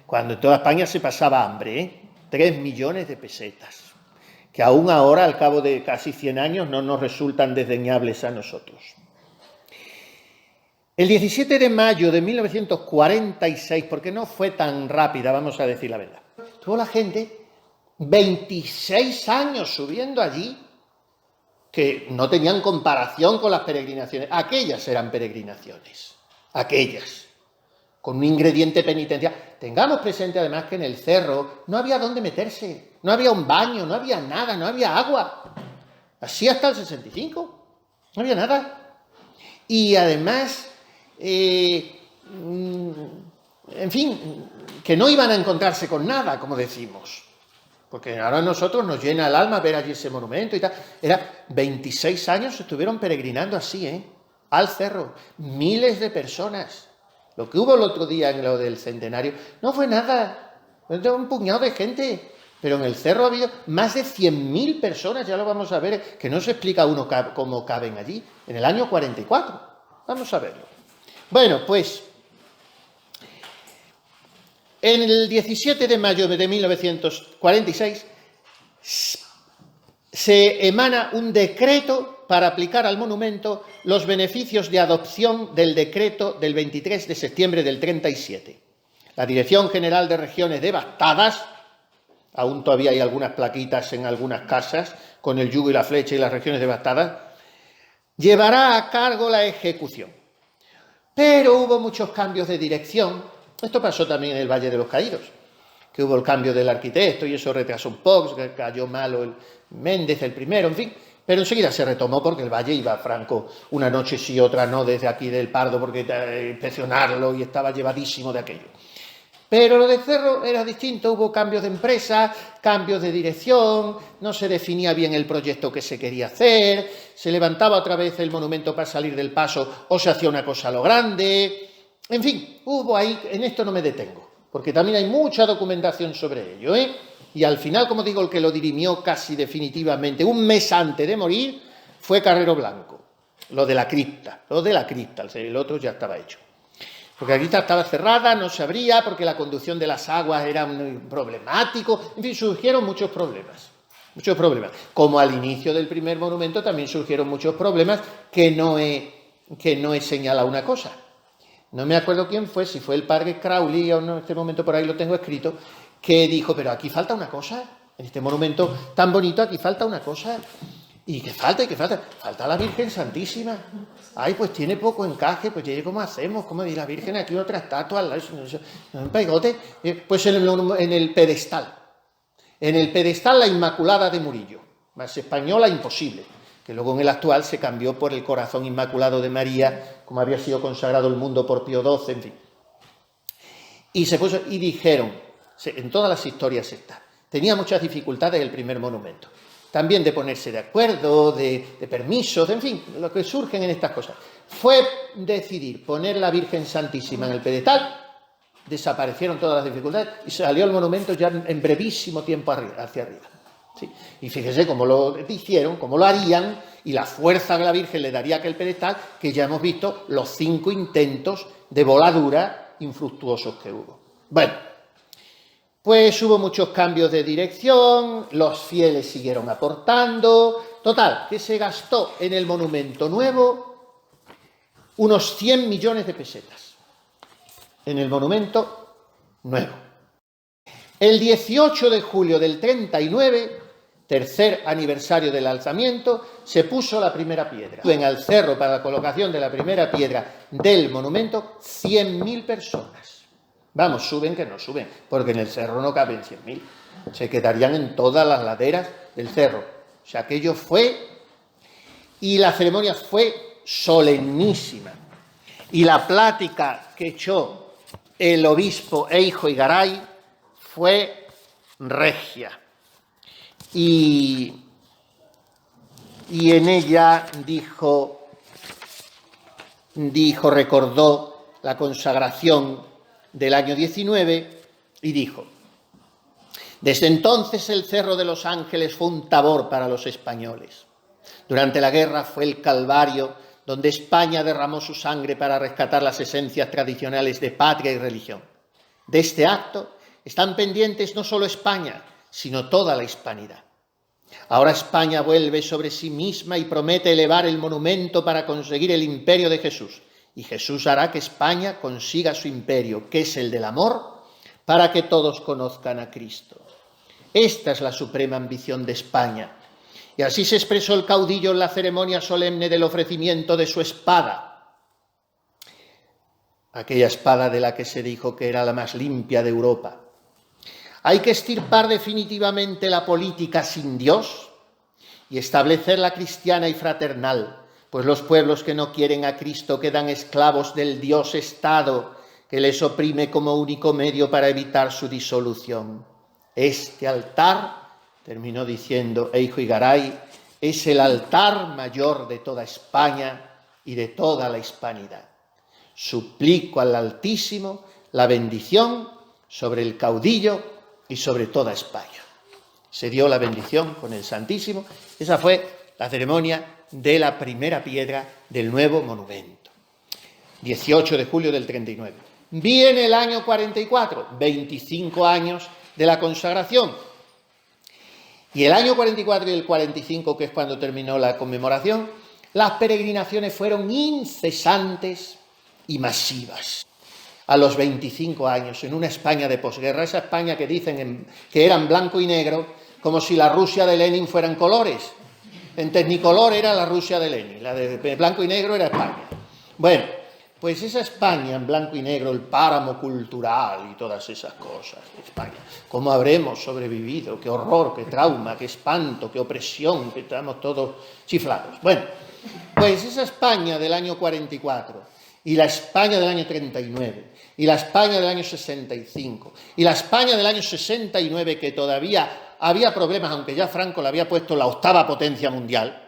cuando en toda España se pasaba hambre, 3 millones de pesetas, que aún ahora, al cabo de casi 100 años, no nos resultan desdeñables a nosotros. El 17 de mayo de 1946, porque no fue tan rápida, vamos a decir la verdad, tuvo la gente 26 años subiendo allí, que no tenían comparación con las peregrinaciones. Aquellas eran peregrinaciones, aquellas, con un ingrediente penitencial. Tengamos presente además que en el cerro no había dónde meterse, no había un baño, no había nada, no había agua. Así hasta el 65, no había nada. Y además, en fin, que no iban a encontrarse con nada, como decimos. Porque ahora a nosotros nos llena el alma ver allí ese monumento y tal. 26 años estuvieron peregrinando así, al cerro. Miles de personas. Lo que hubo el otro día en lo del centenario no fue nada. Fue un puñado de gente. Pero en el cerro ha habido más de 100.000 personas, ya lo vamos a ver, que no se explica uno cómo caben allí, en el año 44. Vamos a verlo. Bueno, pues, en el 17 de mayo de 1946 se emana un decreto para aplicar al monumento los beneficios de adopción del decreto del 23 de septiembre del 37. La Dirección General de Regiones Devastadas, aún todavía hay algunas plaquitas en algunas casas con el yugo y la flecha y las regiones devastadas, llevará a cargo la ejecución. Pero hubo muchos cambios de dirección. Esto pasó también en el Valle de los Caídos, que hubo el cambio del arquitecto y eso retrasó un poco, que cayó malo el Méndez, el primero, en fin. Pero enseguida se retomó porque el Valle iba franco una noche sí, otra no, desde aquí del Pardo, porque inspeccionarlo y estaba llevadísimo de aquello. Pero lo del cerro era distinto, hubo cambios de empresa, cambios de dirección, no se definía bien el proyecto que se quería hacer, se levantaba otra vez el monumento para salir del paso o se hacía una cosa a lo grande. En fin, hubo ahí, en esto no me detengo, porque también hay mucha documentación sobre ello, Y al final, como digo, el que lo dirimió casi definitivamente, un mes antes de morir, fue Carrero Blanco. Lo de la cripta, el otro ya estaba hecho. Porque la cripta estaba cerrada, no se abría, porque la conducción de las aguas era muy problemático. En fin, surgieron muchos problemas. Muchos problemas. Como al inicio del primer monumento también surgieron muchos problemas que no he señalado una cosa. No me acuerdo quién fue, si fue el padre Crowley o no, en este momento por ahí lo tengo escrito, que dijo, pero aquí falta una cosa, en este monumento tan bonito aquí falta una cosa. ¿Y qué falta? Falta la Virgen Santísima. Ay, pues tiene poco encaje, pues ¿cómo hacemos? ¿Cómo dice la Virgen? Aquí otra estatua, un pegote. Pues en el pedestal. En el pedestal la Inmaculada de Murillo. Más española imposible. Que luego en el actual se cambió por el Corazón Inmaculado de María, como había sido consagrado el mundo por Pío XII, en fin. Y se puso, y dijeron, en todas las historias está, tenía muchas dificultades el primer monumento. También de ponerse de acuerdo, de permisos, en fin, lo que surgen en estas cosas. Fue decidir poner la Virgen Santísima en el pedestal, desaparecieron todas las dificultades y salió el monumento ya en brevísimo tiempo hacia arriba. ¿Sí? Y fíjese cómo lo hicieron, cómo lo harían y la fuerza que la Virgen le daría a aquel pedestal, que ya hemos visto los 5 intentos de voladura infructuosos que hubo. Bueno. Pues hubo muchos cambios de dirección, los fieles siguieron aportando. Total, que se gastó en el monumento nuevo unos 100 millones de pesetas. En el monumento nuevo. El 18 de julio del 39, tercer aniversario del alzamiento, se puso la primera piedra. En el cerro para la colocación de la primera piedra del monumento, 100.000 personas. Vamos, suben que no suben, porque en el cerro no caben 100.000. Se quedarían en todas las laderas del cerro. O sea, aquello fue, y la ceremonia fue solemnísima. Y la plática que echó el obispo Eijo Igaray fue regia. Y en ella recordó la consagración del año 19 y dijo: desde entonces el Cerro de los Ángeles fue un tabor para los españoles. Durante la guerra fue el Calvario donde España derramó su sangre para rescatar las esencias tradicionales de patria y religión. De este acto están pendientes no solo España, sino toda la hispanidad. Ahora España vuelve sobre sí misma y promete elevar el monumento para conseguir el imperio de Jesús y Jesús hará que España consiga su imperio, que es el del amor, para que todos conozcan a Cristo. Esta es la suprema ambición de España. Y así se expresó el caudillo en la ceremonia solemne del ofrecimiento de su espada. Aquella espada de la que se dijo que era la más limpia de Europa. Hay que extirpar definitivamente la política sin Dios y establecer la cristiana y fraternal, pues los pueblos que no quieren a Cristo quedan esclavos del Dios-Estado, que les oprime como único medio para evitar su disolución. Este altar, terminó diciendo Eijo Igaray, es el altar mayor de toda España y de toda la hispanidad. Suplico al Altísimo la bendición sobre el caudillo y sobre toda España. Se dio la bendición con el Santísimo. Esa fue la ceremonia de la primera piedra del nuevo monumento. 18 de julio del 39. Viene el año 44, 25 años de la consagración. Y el año 44 y el 45, que es cuando terminó la conmemoración, las peregrinaciones fueron incesantes y masivas. A los 25 años, en una España de posguerra, esa España que dicen que era en blanco y negro, como si la Rusia de Lenin fueran colores. En Tecnicolor era la Rusia de Lenin, la de blanco y negro era España. Bueno, pues esa España en blanco y negro, el páramo cultural y todas esas cosas de España, ¿cómo habremos sobrevivido? Qué horror, qué trauma, qué espanto, qué opresión, que estamos todos chiflados. Bueno, pues esa España del año 44 y la España del año 39 y la España del año 65 y la España del año 69, que todavía había problemas, aunque ya Franco le había puesto la 8ª potencia mundial,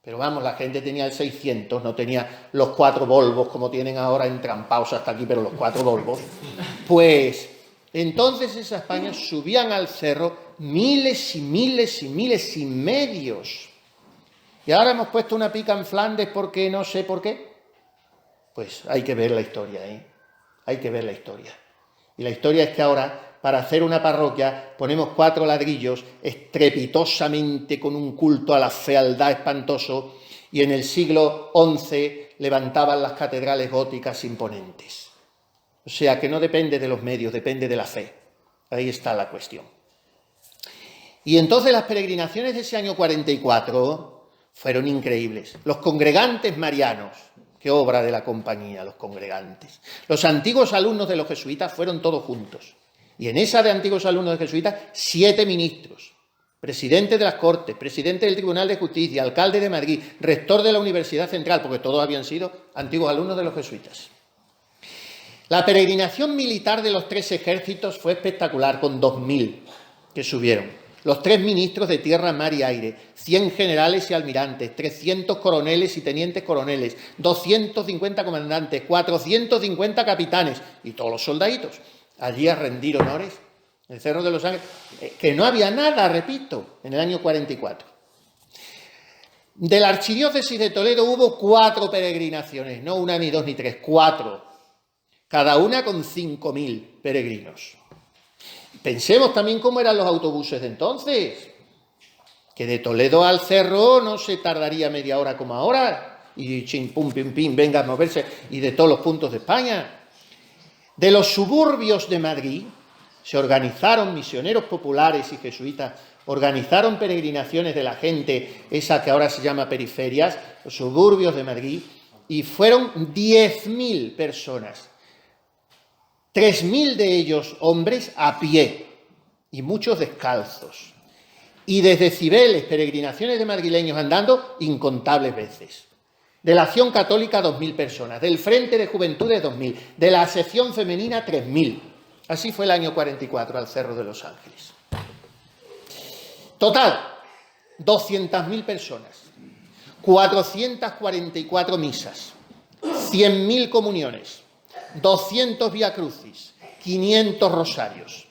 pero vamos, la gente tenía el 600, no tenía los 4 Volvos como tienen ahora entrampados hasta aquí, pero los 4 Volvos. Pues entonces esa España subían al cerro miles y miles y miles y medios. Y ahora hemos puesto una pica en Flandes porque no sé por qué. Pues hay que ver la historia, ¿eh? Hay que ver la historia. Y la historia es que ahora, para hacer una parroquia, ponemos 4 ladrillos estrepitosamente con un culto a la fealdad espantoso, y en el siglo XI levantaban las catedrales góticas imponentes. O sea que no depende de los medios, depende de la fe. Ahí está la cuestión. Y entonces las peregrinaciones de ese año 44 fueron increíbles. Los congregantes marianos, qué obra de la compañía, los congregantes. Los antiguos alumnos de los jesuitas fueron todos juntos. Y en esa de antiguos alumnos de jesuitas, 7 ministros, presidente de las Cortes, presidente del Tribunal de Justicia, alcalde de Madrid, rector de la Universidad Central, porque todos habían sido antiguos alumnos de los jesuitas. La peregrinación militar de los 3 ejércitos fue espectacular, con 2000 que subieron. Los 3 ministros de tierra, mar y aire, 100 generales y almirantes, 300 coroneles y tenientes coroneles, 250 comandantes, 450 capitanes y todos los soldaditos allí a rendir honores en el Cerro de los Ángeles, que no había nada, repito, en el año 44. De la archidiócesis de Toledo hubo 4 peregrinaciones, no 1 ni 2 ni 3, 4, cada una con 5000 peregrinos. Pensemos también cómo eran los autobuses de entonces, que de Toledo al cerro no se tardaría media hora como ahora, y chim, pum, pim, pim, venga a moverse, y de todos los puntos de España. De los suburbios de Madrid se organizaron misioneros populares y jesuitas, organizaron peregrinaciones de la gente, esa que ahora se llama periferias, los suburbios de Madrid, y fueron 10.000 personas. 3.000 de ellos hombres a pie y muchos descalzos. Y desde Cibeles, peregrinaciones de madrileños andando incontables veces. De la Acción Católica 2.000 personas, del Frente de Juventudes 2.000, de la Sección Femenina 3.000. Así fue el año 44 al Cerro de los Ángeles. Total, 200.000 personas, 444 misas, 100.000 comuniones, 200 viacrucis, 500 rosarios,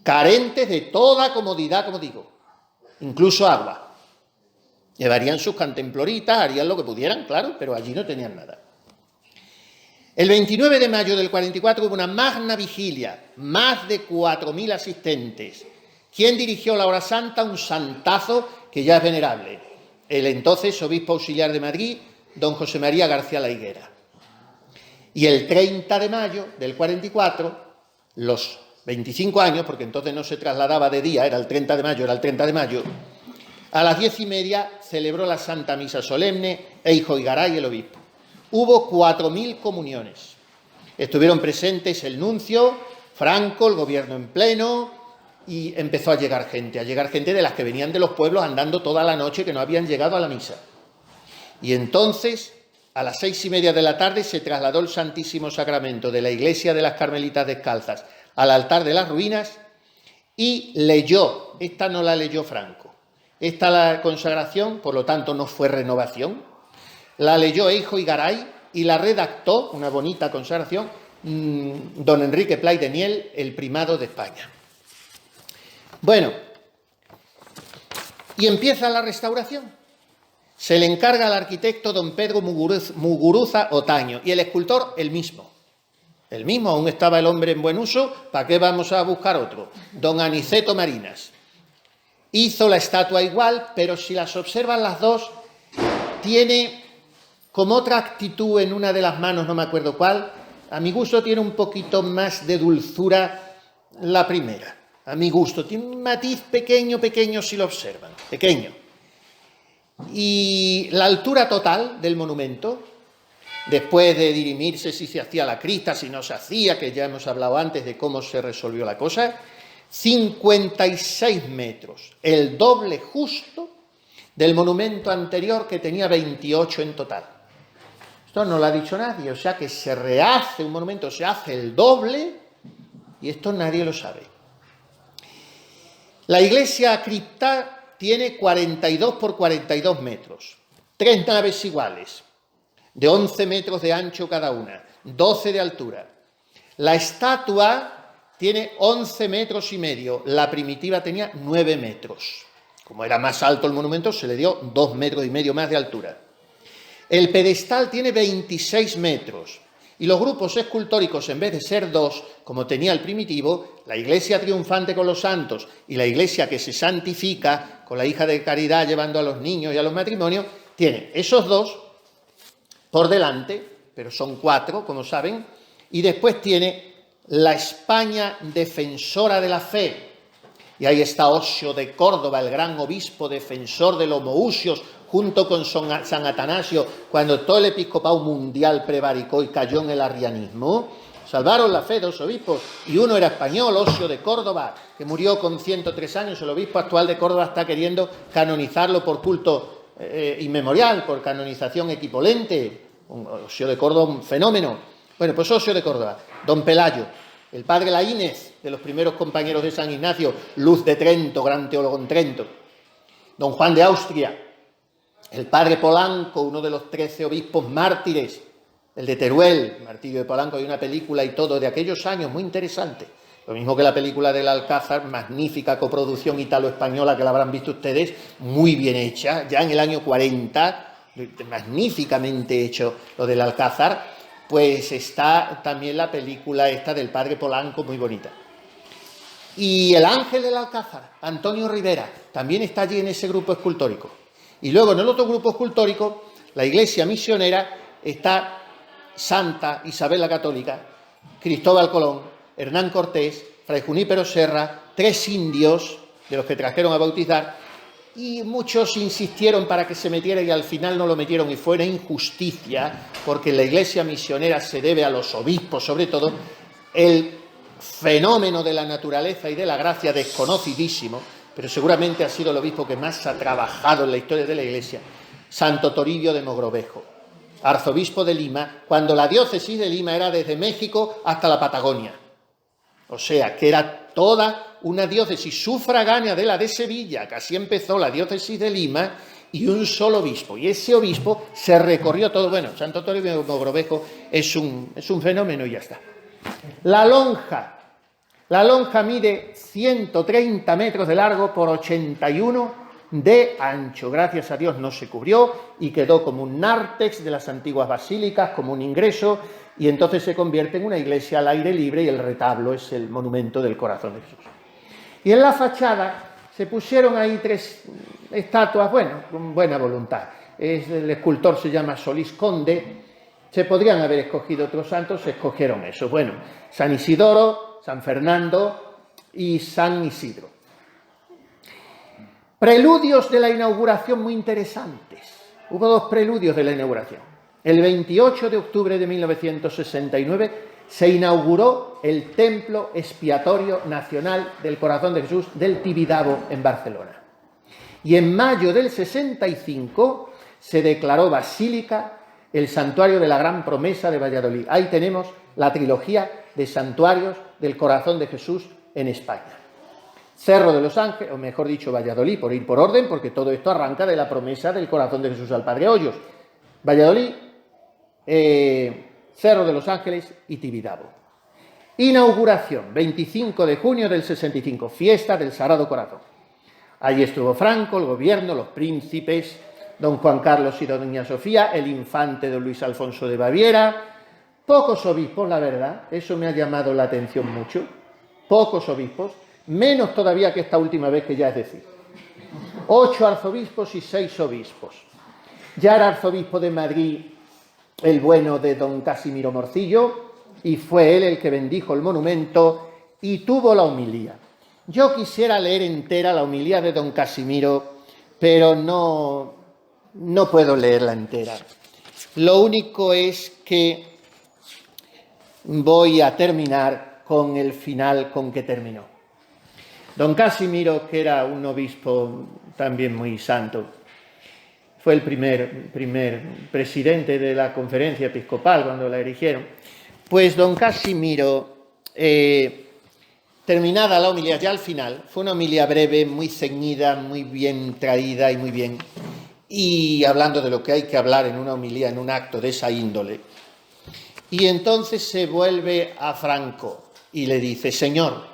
carentes de toda comodidad, como digo, incluso agua. Llevarían sus cantemploritas, harían lo que pudieran, claro, pero allí no tenían nada. El 29 de mayo del 44 hubo una magna vigilia, más de 4.000 asistentes. ¿Quién dirigió la hora santa? Un santazo que ya es venerable, el entonces obispo auxiliar de Madrid, don José María García La Higuera. Y el 30 de mayo del 44, los 25 años, porque entonces no se trasladaba de día, era el 30 de mayo, a las 10:30 celebró la Santa Misa Solemne Eijo Igaray, el obispo. Hubo 4.000 comuniones. Estuvieron presentes el nuncio, Franco, el gobierno en pleno, y empezó a llegar gente de las que venían de los pueblos andando toda la noche, que no habían llegado a la misa. Y entonces, a las 6:30 de la tarde, se trasladó el Santísimo Sacramento de la iglesia de las Carmelitas Descalzas al altar de las ruinas y leyó, esta no la leyó Franco, esta la consagración, por lo tanto no fue renovación, la leyó Eijo Igaray y la redactó, una bonita consagración, don Enrique Pla y Deniel, el primado de España. Bueno, y empieza la restauración. Se le encarga al arquitecto don Pedro Muguruza Otaño y el escultor el mismo. El mismo, aún estaba el hombre en buen uso, ¿para qué vamos a buscar otro? Don Aniceto Marinas. Hizo la estatua igual, pero si las observan las dos, tiene como otra actitud en una de las manos, no me acuerdo cuál, a mi gusto tiene un poquito más de dulzura la primera. A mi gusto, tiene un matiz pequeño si lo observan, pequeño. Y la altura total del monumento, después de dirimirse si se hacía la crista, si no se hacía, que ya hemos hablado antes de cómo se resolvió la cosa, 56 metros, el doble justo del monumento anterior, que tenía 28 en total. Esto no lo ha dicho nadie, o sea que se rehace un monumento, se hace el doble, y esto nadie lo sabe. La iglesia cripta tiene 42 por 42 metros, 3 naves iguales, de 11 metros de ancho cada una, 12 de altura. La estatua tiene 11 metros y medio, la primitiva tenía 9 metros. Como era más alto el monumento, se le dio 2 metros y medio más de altura. El pedestal tiene 26 metros. Y los grupos escultóricos, en vez de ser 2, como tenía el primitivo, la iglesia triunfante con los santos y la iglesia que se santifica, con la hija de caridad llevando a los niños y a los matrimonios, tiene esos 2 por delante, pero son 4, como saben, y después tiene la España defensora de la fe. Y ahí está Osio de Córdoba, el gran obispo defensor de los mohusios, junto con San Atanasio, cuando todo el episcopado mundial prevaricó y cayó en el arrianismo. Salvaron la fe 2 obispos, y uno era español, Osio de Córdoba, que murió con 103 años. El obispo actual de Córdoba está queriendo canonizarlo por culto inmemorial, por canonización equipolente. Osio de Córdoba, un fenómeno. Bueno, pues Osio de Córdoba, don Pelayo, el padre Laínez, de los primeros compañeros de San Ignacio, Luz de Trento, gran teólogo en Trento, don Juan de Austria, el padre Polanco, uno de los 13 obispos mártires, el de Teruel, Martirio de Polanco, hay una película y todo de aquellos años, muy interesante. Lo mismo que la película del Alcázar, magnífica coproducción italo-española que la habrán visto ustedes, muy bien hecha, ya en el año 40, magníficamente hecho lo del Alcázar. Pues está también la película esta del padre Polanco, muy bonita. Y el ángel del Alcázar, Antonio Rivera, también está allí en ese grupo escultórico. Y luego en el otro grupo escultórico, la iglesia misionera, está Santa Isabel la Católica, Cristóbal Colón, Hernán Cortés, Fray Junípero Serra, 3 indios de los que trajeron a bautizar, y muchos insistieron para que se metiera y al final no lo metieron, y fue una injusticia, porque la iglesia misionera se debe a los obispos, sobre todo. El fenómeno de la naturaleza y de la gracia, desconocidísimo, pero seguramente ha sido el obispo que más ha trabajado en la historia de la iglesia, Santo Toribio de Mogrovejo, arzobispo de Lima, cuando la diócesis de Lima era desde México hasta la Patagonia. O sea, que era toda una diócesis sufragánea de la de Sevilla, que así empezó la diócesis de Lima, y un solo obispo. Y ese obispo se recorrió todo. Bueno, Santo Toribio de Mogrovejo es un fenómeno y ya está. La lonja mide 130 metros de largo por 81 de ancho. Gracias a Dios no se cubrió y quedó como un nártex de las antiguas basílicas, como un ingreso, y entonces se convierte en una iglesia al aire libre y el retablo es el monumento del corazón de Jesús. Y en la fachada se pusieron ahí 3 estatuas, bueno, con buena voluntad. El escultor se llama Solís Conde, Se podrían haber escogido otros santos, se escogieron eso. Bueno, San Isidoro, San Fernando y San Isidro. Preludios de la inauguración muy interesantes. Hubo dos preludios de la inauguración. El 28 de octubre de 1969 se inauguró el Templo Expiatorio Nacional del Corazón de Jesús del Tibidabo en Barcelona. Y en mayo del 65 se declaró basílica el Santuario de la Gran Promesa de Valladolid. Ahí tenemos la trilogía de santuarios del Corazón de Jesús en España. Cerro de los Ángeles, o mejor dicho, Valladolid, por ir por orden, porque todo esto arranca de la promesa del Corazón de Jesús al Padre Hoyos. Valladolid, Cerro de los Ángeles y Tibidabo. Inauguración, 25 de junio del 65, fiesta del Sagrado Corazón. Allí estuvo Franco, el gobierno, los príncipes, don Juan Carlos y doña Sofía, el infante don Luis Alfonso de Baviera, pocos obispos, la verdad, eso me ha llamado la atención mucho, pocos obispos, menos todavía que esta última vez, que ya es decir, 8 arzobispos y 6 obispos. Ya era arzobispo de Madrid el bueno de don Casimiro Morcillo, y fue él el que bendijo el monumento y tuvo la homilía. Yo quisiera leer entera la homilía de don Casimiro, pero no puedo leerla entera. Lo único es que voy a terminar con el final con que terminó. Don Casimiro, que era un obispo también muy santo, fue el primer presidente de la conferencia episcopal cuando la erigieron. Pues don Casimiro, terminada la homilía ya al final, fue una homilía breve, muy ceñida, muy bien traída y muy bien, y hablando de lo que hay que hablar en una homilía, en un acto de esa índole. Y entonces se vuelve a Franco y le dice: Señor,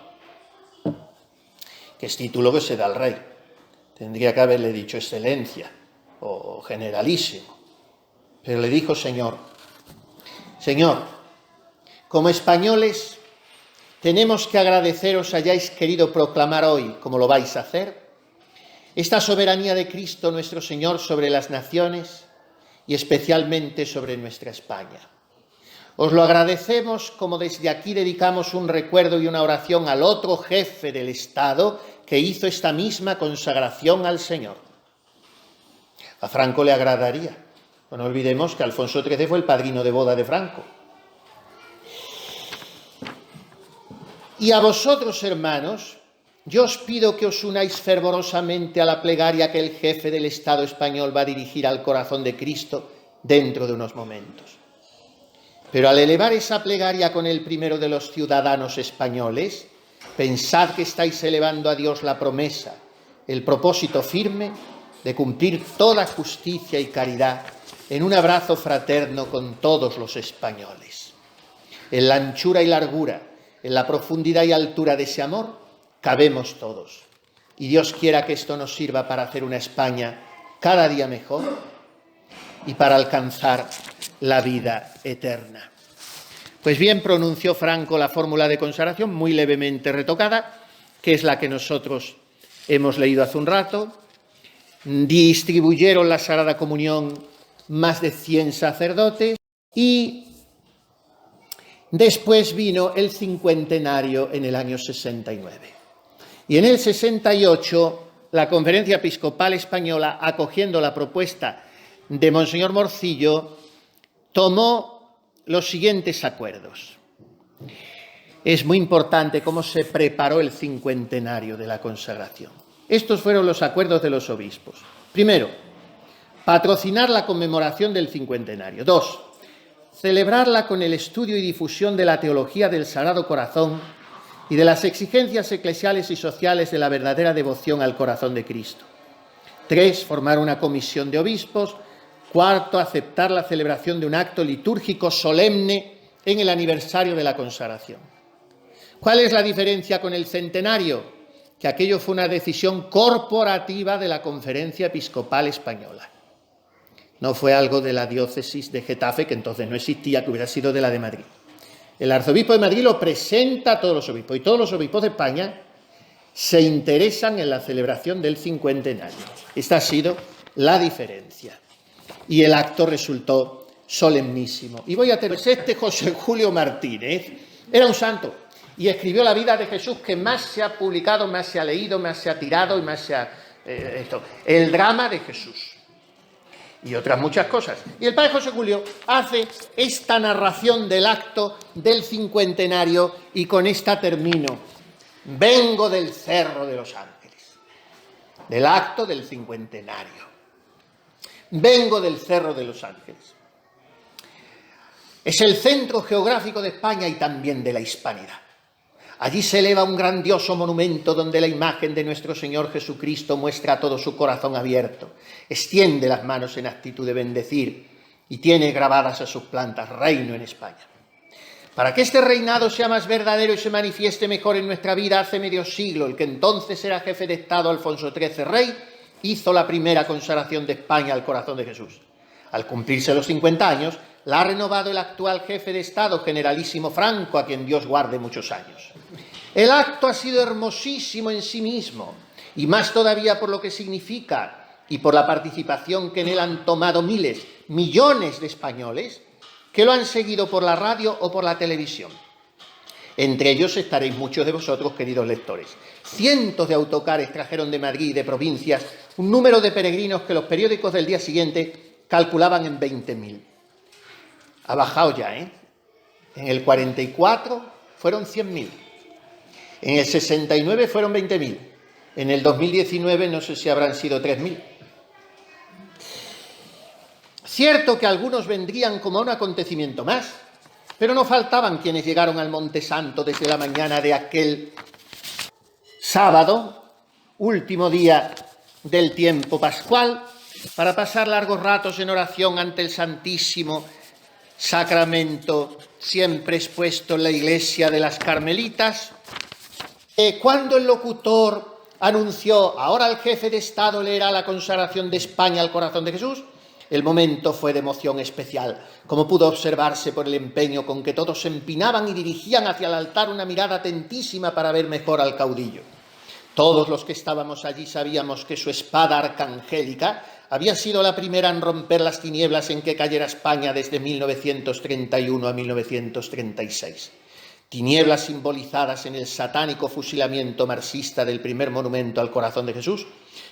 que es título que se da al rey, tendría que haberle dicho excelencia o generalísimo, pero le dijo Señor. Señor, como españoles tenemos que agradeceros hayáis querido proclamar hoy, como lo vais a hacer, esta soberanía de Cristo nuestro Señor sobre las naciones y especialmente sobre nuestra España. Os lo agradecemos, como desde aquí dedicamos un recuerdo y una oración al otro jefe del Estado que hizo esta misma consagración al Señor. A Franco le agradaría. No olvidemos que Alfonso XIII fue el padrino de boda de Franco. Y a vosotros, hermanos, yo os pido que os unáis fervorosamente a la plegaria que el jefe del Estado español va a dirigir al corazón de Cristo dentro de unos momentos. Pero al elevar esa plegaria con el primero de los ciudadanos españoles, pensad que estáis elevando a Dios la promesa, el propósito firme de cumplir toda justicia y caridad en un abrazo fraterno con todos los españoles. En la anchura y largura, en la profundidad y altura de ese amor, cabemos todos. Y Dios quiera que esto nos sirva para hacer una España cada día mejor y para alcanzar la vida eterna. Pues bien, pronunció Franco la fórmula de consagración, muy levemente retocada, que es la que nosotros hemos leído hace un rato. Distribuyeron la Sagrada Comunión más de 100 sacerdotes y después vino el cincuentenario en el año 69. Y en el 68, la Conferencia Episcopal Española, acogiendo la propuesta de Monseñor Morcillo, tomó los siguientes acuerdos. Es muy importante cómo se preparó el cincuentenario de la consagración. Estos fueron los acuerdos de los obispos. Primero, patrocinar la conmemoración del cincuentenario. 2, celebrarla con el estudio y difusión de la teología del Sagrado Corazón y de las exigencias eclesiales y sociales de la verdadera devoción al corazón de Cristo. 3, formar una comisión de obispos. 4, aceptar la celebración de un acto litúrgico solemne en el aniversario de la consagración. ¿Cuál es la diferencia con el centenario? Que aquello fue una decisión corporativa de la Conferencia Episcopal Española. No fue algo de la diócesis de Getafe, que entonces no existía, que hubiera sido de la de Madrid. El arzobispo de Madrid lo presenta a todos los obispos, y todos los obispos de España se interesan en la celebración del cincuentenario. Esta ha sido la diferencia. Y el acto resultó solemnísimo. Y voy a terminar. Pues este José Julio Martínez era un santo y escribió la vida de Jesús que más se ha publicado, más se ha leído, más se ha tirado y más se ha... el drama de Jesús. Y otras muchas cosas. Y el padre José Julio hace esta narración del acto del cincuentenario y con esta termino. Vengo del Cerro de los Ángeles, del acto del cincuentenario. Vengo del Cerro de los Ángeles. Es el centro geográfico de España y también de la hispanidad. Allí se eleva un grandioso monumento donde la imagen de nuestro Señor Jesucristo muestra todo su corazón abierto, extiende las manos en actitud de bendecir y tiene grabadas a sus plantas reino en España. Para que este reinado sea más verdadero y se manifieste mejor en nuestra vida, hace medio siglo, el que entonces era jefe de Estado, Alfonso XIII Rey, hizo la primera consagración de España al corazón de Jesús. Al cumplirse los 50 años, la ha renovado el actual jefe de Estado, generalísimo Franco, a quien Dios guarde muchos años. El acto ha sido hermosísimo en sí mismo, y más todavía por lo que significa y por la participación que en él han tomado miles, millones de españoles que lo han seguido por la radio o por la televisión. Entre ellos estaréis muchos de vosotros, queridos lectores. Cientos de autocares trajeron de Madrid y de provincias un número de peregrinos que los periódicos del día siguiente calculaban en 20.000. Ha bajado ya, ¿eh? En el 44 fueron 100.000. En el 69 fueron 20.000. En el 2019 no sé si habrán sido 3.000. Cierto que algunos vendrían como un acontecimiento más, pero no faltaban quienes llegaron al Monte Santo desde la mañana de aquel sábado, último día del tiempo pascual, para pasar largos ratos en oración ante el Santísimo Sacramento, siempre expuesto en la iglesia de las Carmelitas. Cuando el locutor anunció, ahora el jefe de Estado leerá la consagración de España al corazón de Jesús, el momento fue de emoción especial, como pudo observarse por el empeño con que todos se empinaban y dirigían hacia el altar una mirada atentísima para ver mejor al caudillo. Todos los que estábamos allí sabíamos que su espada arcangélica había sido la primera en romper las tinieblas en que cayera España desde 1931 a 1936. Tinieblas simbolizadas en el satánico fusilamiento marxista del primer monumento al corazón de Jesús,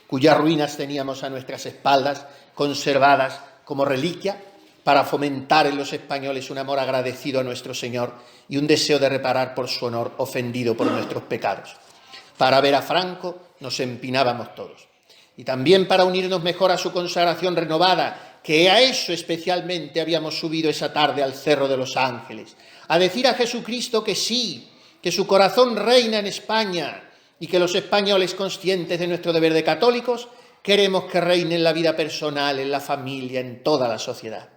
cuyas ruinas teníamos a nuestras espaldas, conservadas como reliquia, para fomentar en los españoles un amor agradecido a nuestro Señor y un deseo de reparar por su honor ofendido por nuestros pecados. Para ver a Franco nos empinábamos todos. Y también para unirnos mejor a su consagración renovada, que a eso especialmente habíamos subido esa tarde al Cerro de los Ángeles, a decir a Jesucristo que sí, que su corazón reina en España y que los españoles, conscientes de nuestro deber de católicos, queremos que reine en la vida personal, en la familia, en toda la sociedad.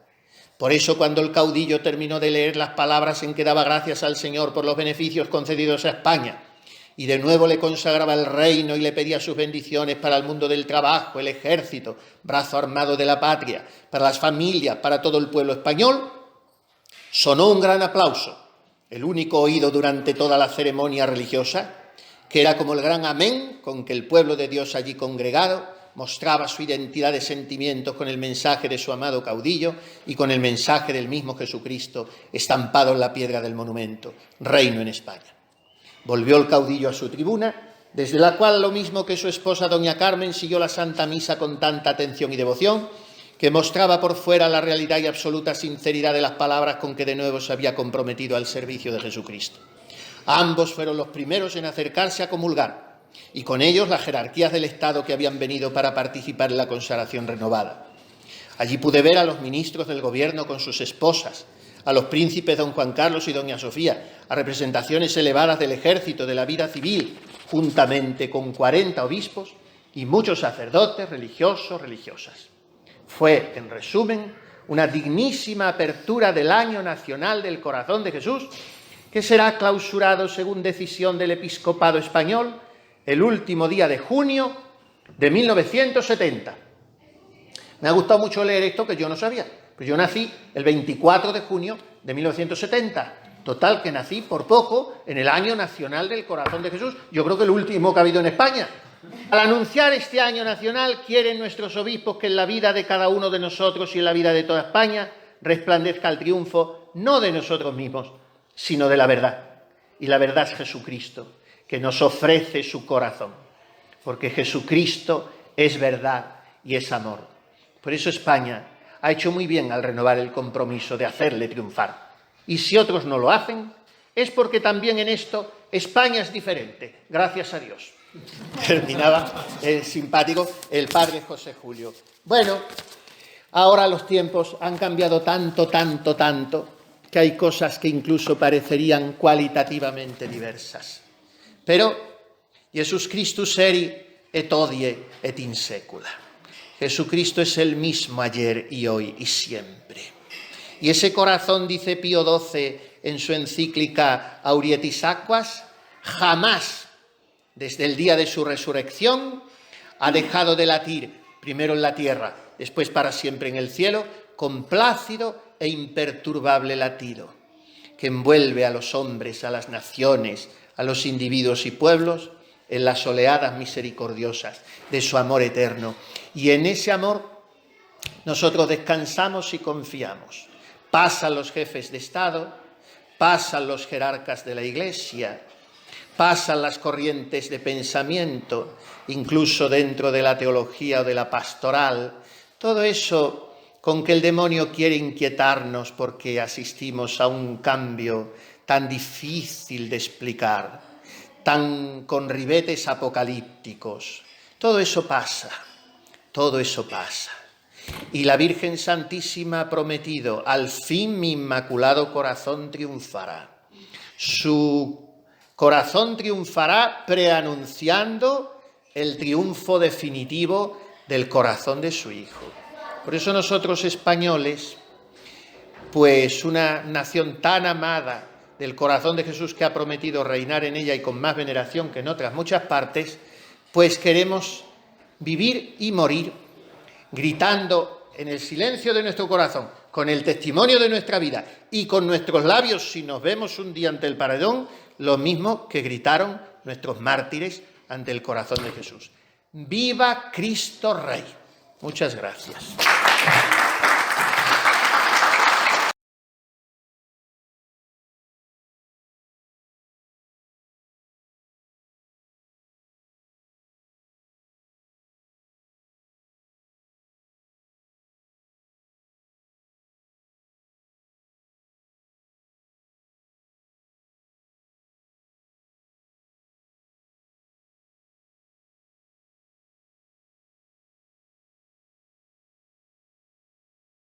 Por eso, cuando el caudillo terminó de leer las palabras en que daba gracias al Señor por los beneficios concedidos a España, y de nuevo le consagraba el reino y le pedía sus bendiciones para el mundo del trabajo, el ejército, brazo armado de la patria, para las familias, para todo el pueblo español, sonó un gran aplauso, el único oído durante toda la ceremonia religiosa, que era como el gran amén con que el pueblo de Dios allí congregado mostraba su identidad de sentimientos con el mensaje de su amado caudillo y con el mensaje del mismo Jesucristo estampado en la piedra del monumento, reino en España. Volvió el caudillo a su tribuna, desde la cual, lo mismo que su esposa doña Carmen, siguió la Santa Misa con tanta atención y devoción, que mostraba por fuera la realidad y absoluta sinceridad de las palabras con que de nuevo se había comprometido al servicio de Jesucristo. Ambos fueron los primeros en acercarse a comulgar, y con ellos las jerarquías del Estado que habían venido para participar en la consagración renovada. Allí pude ver a los ministros del gobierno con sus esposas, a los príncipes don Juan Carlos y doña Sofía, a representaciones elevadas del ejército, de la vida civil, juntamente con 40 obispos y muchos sacerdotes, religiosos, religiosas. Fue, en resumen, una dignísima apertura del Año Nacional del Corazón de Jesús, que será clausurado, según decisión del Episcopado español, el último día de junio de 1970. Me ha gustado mucho leer esto, que yo no sabía. Pues yo nací el 24 de junio de 1970. Total, que nací por poco en el Año Nacional del Corazón de Jesús. Yo creo que el último que ha habido en España. Al anunciar este año nacional, quieren nuestros obispos que en la vida de cada uno de nosotros y en la vida de toda España resplandezca el triunfo no de nosotros mismos, sino de la verdad. Y la verdad es Jesucristo, que nos ofrece su corazón, porque Jesucristo es verdad y es amor. Por eso España ha hecho muy bien al renovar el compromiso de hacerle triunfar. Y si otros no lo hacen, es porque también en esto España es diferente, gracias a Dios. Terminaba simpático el padre José Julio. Bueno, ahora los tiempos han cambiado tanto, que hay cosas que incluso parecerían cualitativamente diversas. Pero Jesus Christus eri et hodie et in secula. Jesucristo es el mismo ayer y hoy y siempre. Y ese corazón, dice Pío XII en su encíclica Aurietis Aquas, jamás, desde el día de su resurrección, ha dejado de latir, primero en la tierra, después para siempre en el cielo, con plácido e imperturbable latido, que envuelve a los hombres, a las naciones, a los individuos y pueblos, en las oleadas misericordiosas de su amor eterno. Y en ese amor nosotros descansamos y confiamos. Pasan los jefes de Estado, pasan los jerarcas de la Iglesia, pasan las corrientes de pensamiento, incluso dentro de la teología o de la pastoral. Todo eso con que el demonio quiere inquietarnos porque asistimos a un cambio tan difícil de explicar, tan con ribetes apocalípticos. Todo eso pasa, todo eso pasa. Y la Virgen Santísima ha prometido, al fin mi inmaculado corazón triunfará. Su corazón triunfará preanunciando el triunfo definitivo del corazón de su Hijo. Por eso nosotros españoles, pues una nación tan amada del corazón de Jesús que ha prometido reinar en ella y con más veneración que en otras muchas partes, pues queremos vivir y morir gritando en el silencio de nuestro corazón, con el testimonio de nuestra vida y con nuestros labios, si nos vemos un día ante el paredón, lo mismo que gritaron nuestros mártires ante el corazón de Jesús. ¡Viva Cristo Rey! Muchas gracias.